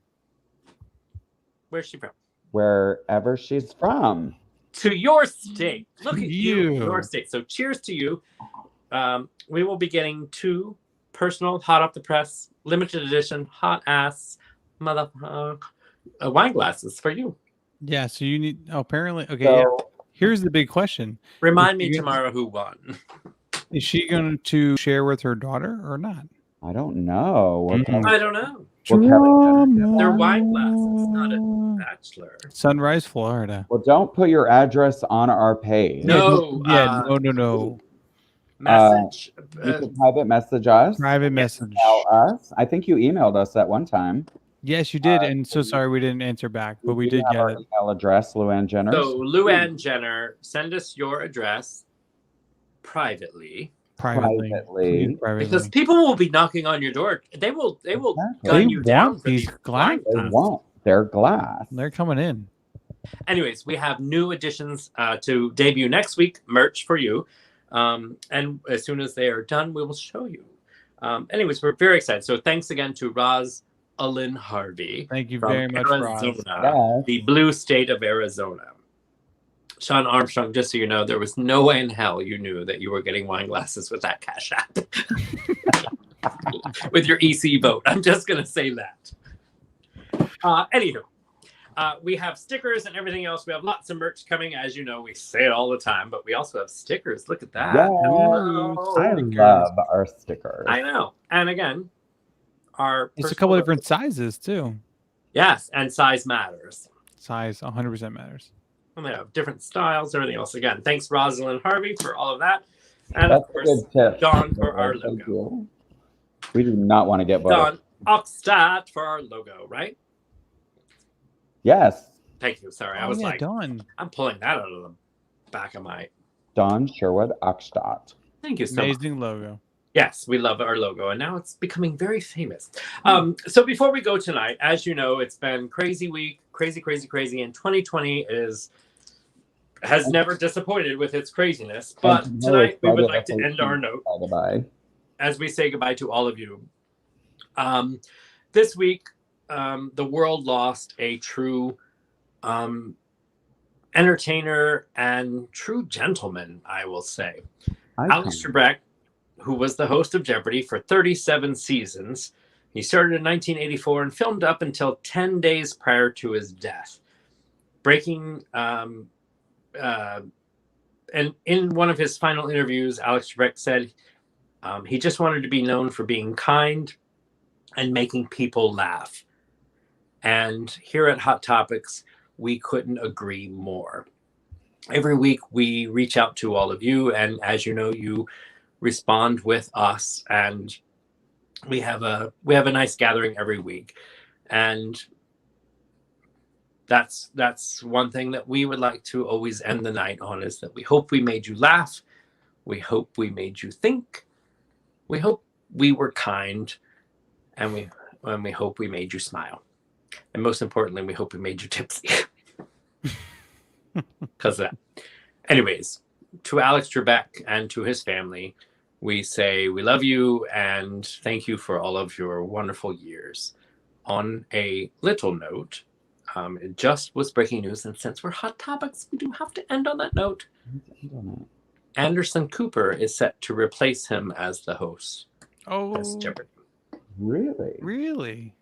[SPEAKER 1] where's she from?
[SPEAKER 2] Wherever she's from.
[SPEAKER 1] To your state. Look at you,
[SPEAKER 4] You.
[SPEAKER 1] your state. So cheers to you. We will be getting 2 personal, hot off the press, limited edition, hot ass wine glasses for you.
[SPEAKER 4] Yeah, so you need apparently okay.
[SPEAKER 2] So,
[SPEAKER 4] Yeah. Here's the big question:
[SPEAKER 1] Remind me
[SPEAKER 4] Is she
[SPEAKER 1] tomorrow who won.
[SPEAKER 4] Is she going to share with her daughter or not?
[SPEAKER 2] I don't know. What kind
[SPEAKER 1] I don't know.
[SPEAKER 2] Well, Kelly,
[SPEAKER 1] They're wine glasses, not a bachelor.
[SPEAKER 4] Sunrise, Florida.
[SPEAKER 2] well, don't put your address on our page.
[SPEAKER 1] No.
[SPEAKER 4] No.
[SPEAKER 1] Message.
[SPEAKER 2] You can private message us.
[SPEAKER 4] Private message.
[SPEAKER 2] Email us. I think you emailed us at one time.
[SPEAKER 4] Yes, you did, and so sorry we didn't answer back, but we
[SPEAKER 2] do
[SPEAKER 4] did
[SPEAKER 2] have
[SPEAKER 4] get
[SPEAKER 2] our
[SPEAKER 4] it.
[SPEAKER 2] email address, Luann Jenner.
[SPEAKER 1] So Luann Jenner, send us your address privately.
[SPEAKER 4] Privately. Please, privately.
[SPEAKER 1] Because people will be knocking on your door. They will
[SPEAKER 2] Exactly.
[SPEAKER 1] gun you
[SPEAKER 4] They
[SPEAKER 1] down
[SPEAKER 4] want
[SPEAKER 1] for
[SPEAKER 4] these
[SPEAKER 1] wine
[SPEAKER 2] They
[SPEAKER 1] glasses.
[SPEAKER 2] want their glass.
[SPEAKER 4] They're coming in.
[SPEAKER 1] Anyways, we have new additions to debut next week, merch for you. And as soon as they are done, we will show you. Anyways, we're very excited. So thanks again to Rosalind Harvey.
[SPEAKER 4] Thank you
[SPEAKER 1] from
[SPEAKER 4] very much, Roz.
[SPEAKER 1] Arizona,
[SPEAKER 2] Yes.
[SPEAKER 1] the blue state of Arizona. Sean Armstrong, just so you know, there was no way in hell you knew that you were getting wine glasses with that Cash App. With your EC vote. I'm just going to say that. Anywho, we have stickers and everything else. We have lots of merch coming. As you know, we say it all the time, but we also have stickers. Look at that.
[SPEAKER 2] Yes.
[SPEAKER 1] Hello.
[SPEAKER 2] I love our stickers.
[SPEAKER 1] I know. And again,
[SPEAKER 4] It's a couple different sizes too.
[SPEAKER 1] Yes, and size matters.
[SPEAKER 4] Size 100% matters.
[SPEAKER 1] And they have different styles, everything else. Again, thanks Rosalind Harvey for all of that. And
[SPEAKER 2] That's
[SPEAKER 1] of
[SPEAKER 2] a
[SPEAKER 1] course,
[SPEAKER 2] good tip.
[SPEAKER 1] Don for our
[SPEAKER 2] Thank
[SPEAKER 1] logo.
[SPEAKER 2] you. We do not want to get butter.
[SPEAKER 1] Don Oxtat for our logo, right?
[SPEAKER 2] Yes.
[SPEAKER 1] Thank you. Sorry, I was like,
[SPEAKER 4] done.
[SPEAKER 1] I'm pulling that out of the back of my.
[SPEAKER 2] Don Sherwood Oxstadt.
[SPEAKER 1] Thank you so much.
[SPEAKER 4] Amazing logo.
[SPEAKER 1] Yes, we love our logo, and now it's becoming very famous. So before we go tonight, as you know, it's been crazy week, crazy, and 2020 has never disappointed with its craziness. But tonight we would like to end our note as we say goodbye to all of you. This week, the world lost a true entertainer and true gentleman, I will say. Alex Trebek, who was the host of Jeopardy for 37 seasons. He started in 1984 and filmed up until 10 days prior to his death. And in one of his final interviews, Alex Trebek said he just wanted to be known for being kind and making people laugh. And here at Hot Topics, we couldn't agree more. Every week we reach out to all of you, and as you know, you respond with us, and we have a nice gathering every week. And that's one thing that we would like to always end the night on, is that we hope we made you laugh, we hope we made you think, we hope we were kind, and we hope we made you smile, and most importantly, we hope we made you tipsy. Because of that. Anyways, to Alex Trebek and to his family, we say we love you and thank you for all of your wonderful years. On a little note, it just was breaking news, and since we're Hot Topics, we do have to end on that note. Anderson Cooper is set to replace him as the host.
[SPEAKER 4] Oh,
[SPEAKER 1] As Jeopardy.
[SPEAKER 2] Really?
[SPEAKER 4] really?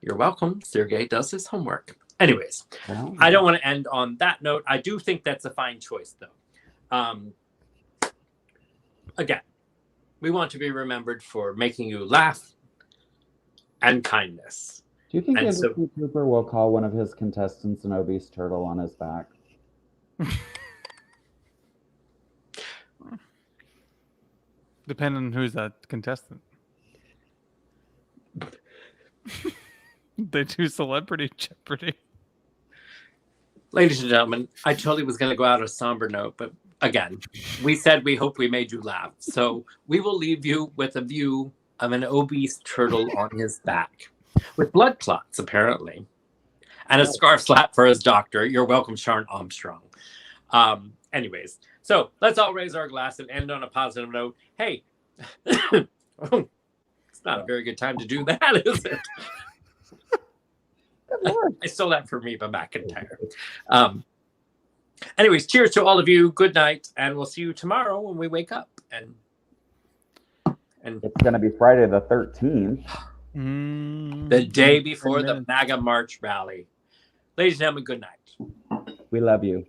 [SPEAKER 1] You're welcome. Sureg'ay does his homework. Anyways,
[SPEAKER 2] Wow.
[SPEAKER 1] I don't want to end on that note. I do think that's a fine choice, though. Again, we want to be remembered for making you laugh and kindness.
[SPEAKER 2] Do you think
[SPEAKER 1] And
[SPEAKER 2] Anderson Cooper will call one of his contestants an obese turtle on his back?
[SPEAKER 4] Depending on who's that contestant. They do Celebrity Jeopardy.
[SPEAKER 1] Ladies and gentlemen, I totally was going to go out a somber note, but again, we said we hope we made you laugh. So we will leave you with a view of an obese turtle on his back with blood clots, apparently, and a scarf slap for his doctor. You're welcome, Sharon Armstrong. Anyways, so let's all raise our glass and end on a positive note. Hey, it's not a very good time to do that, is it? I stole that from Reba McEntire. Anyways, cheers to all of you. Good night, and we'll see you tomorrow when we wake up. And
[SPEAKER 2] It's going to be Friday the 13th.
[SPEAKER 1] the day before the MAGA March rally. Ladies and gentlemen, good night.
[SPEAKER 2] We love you.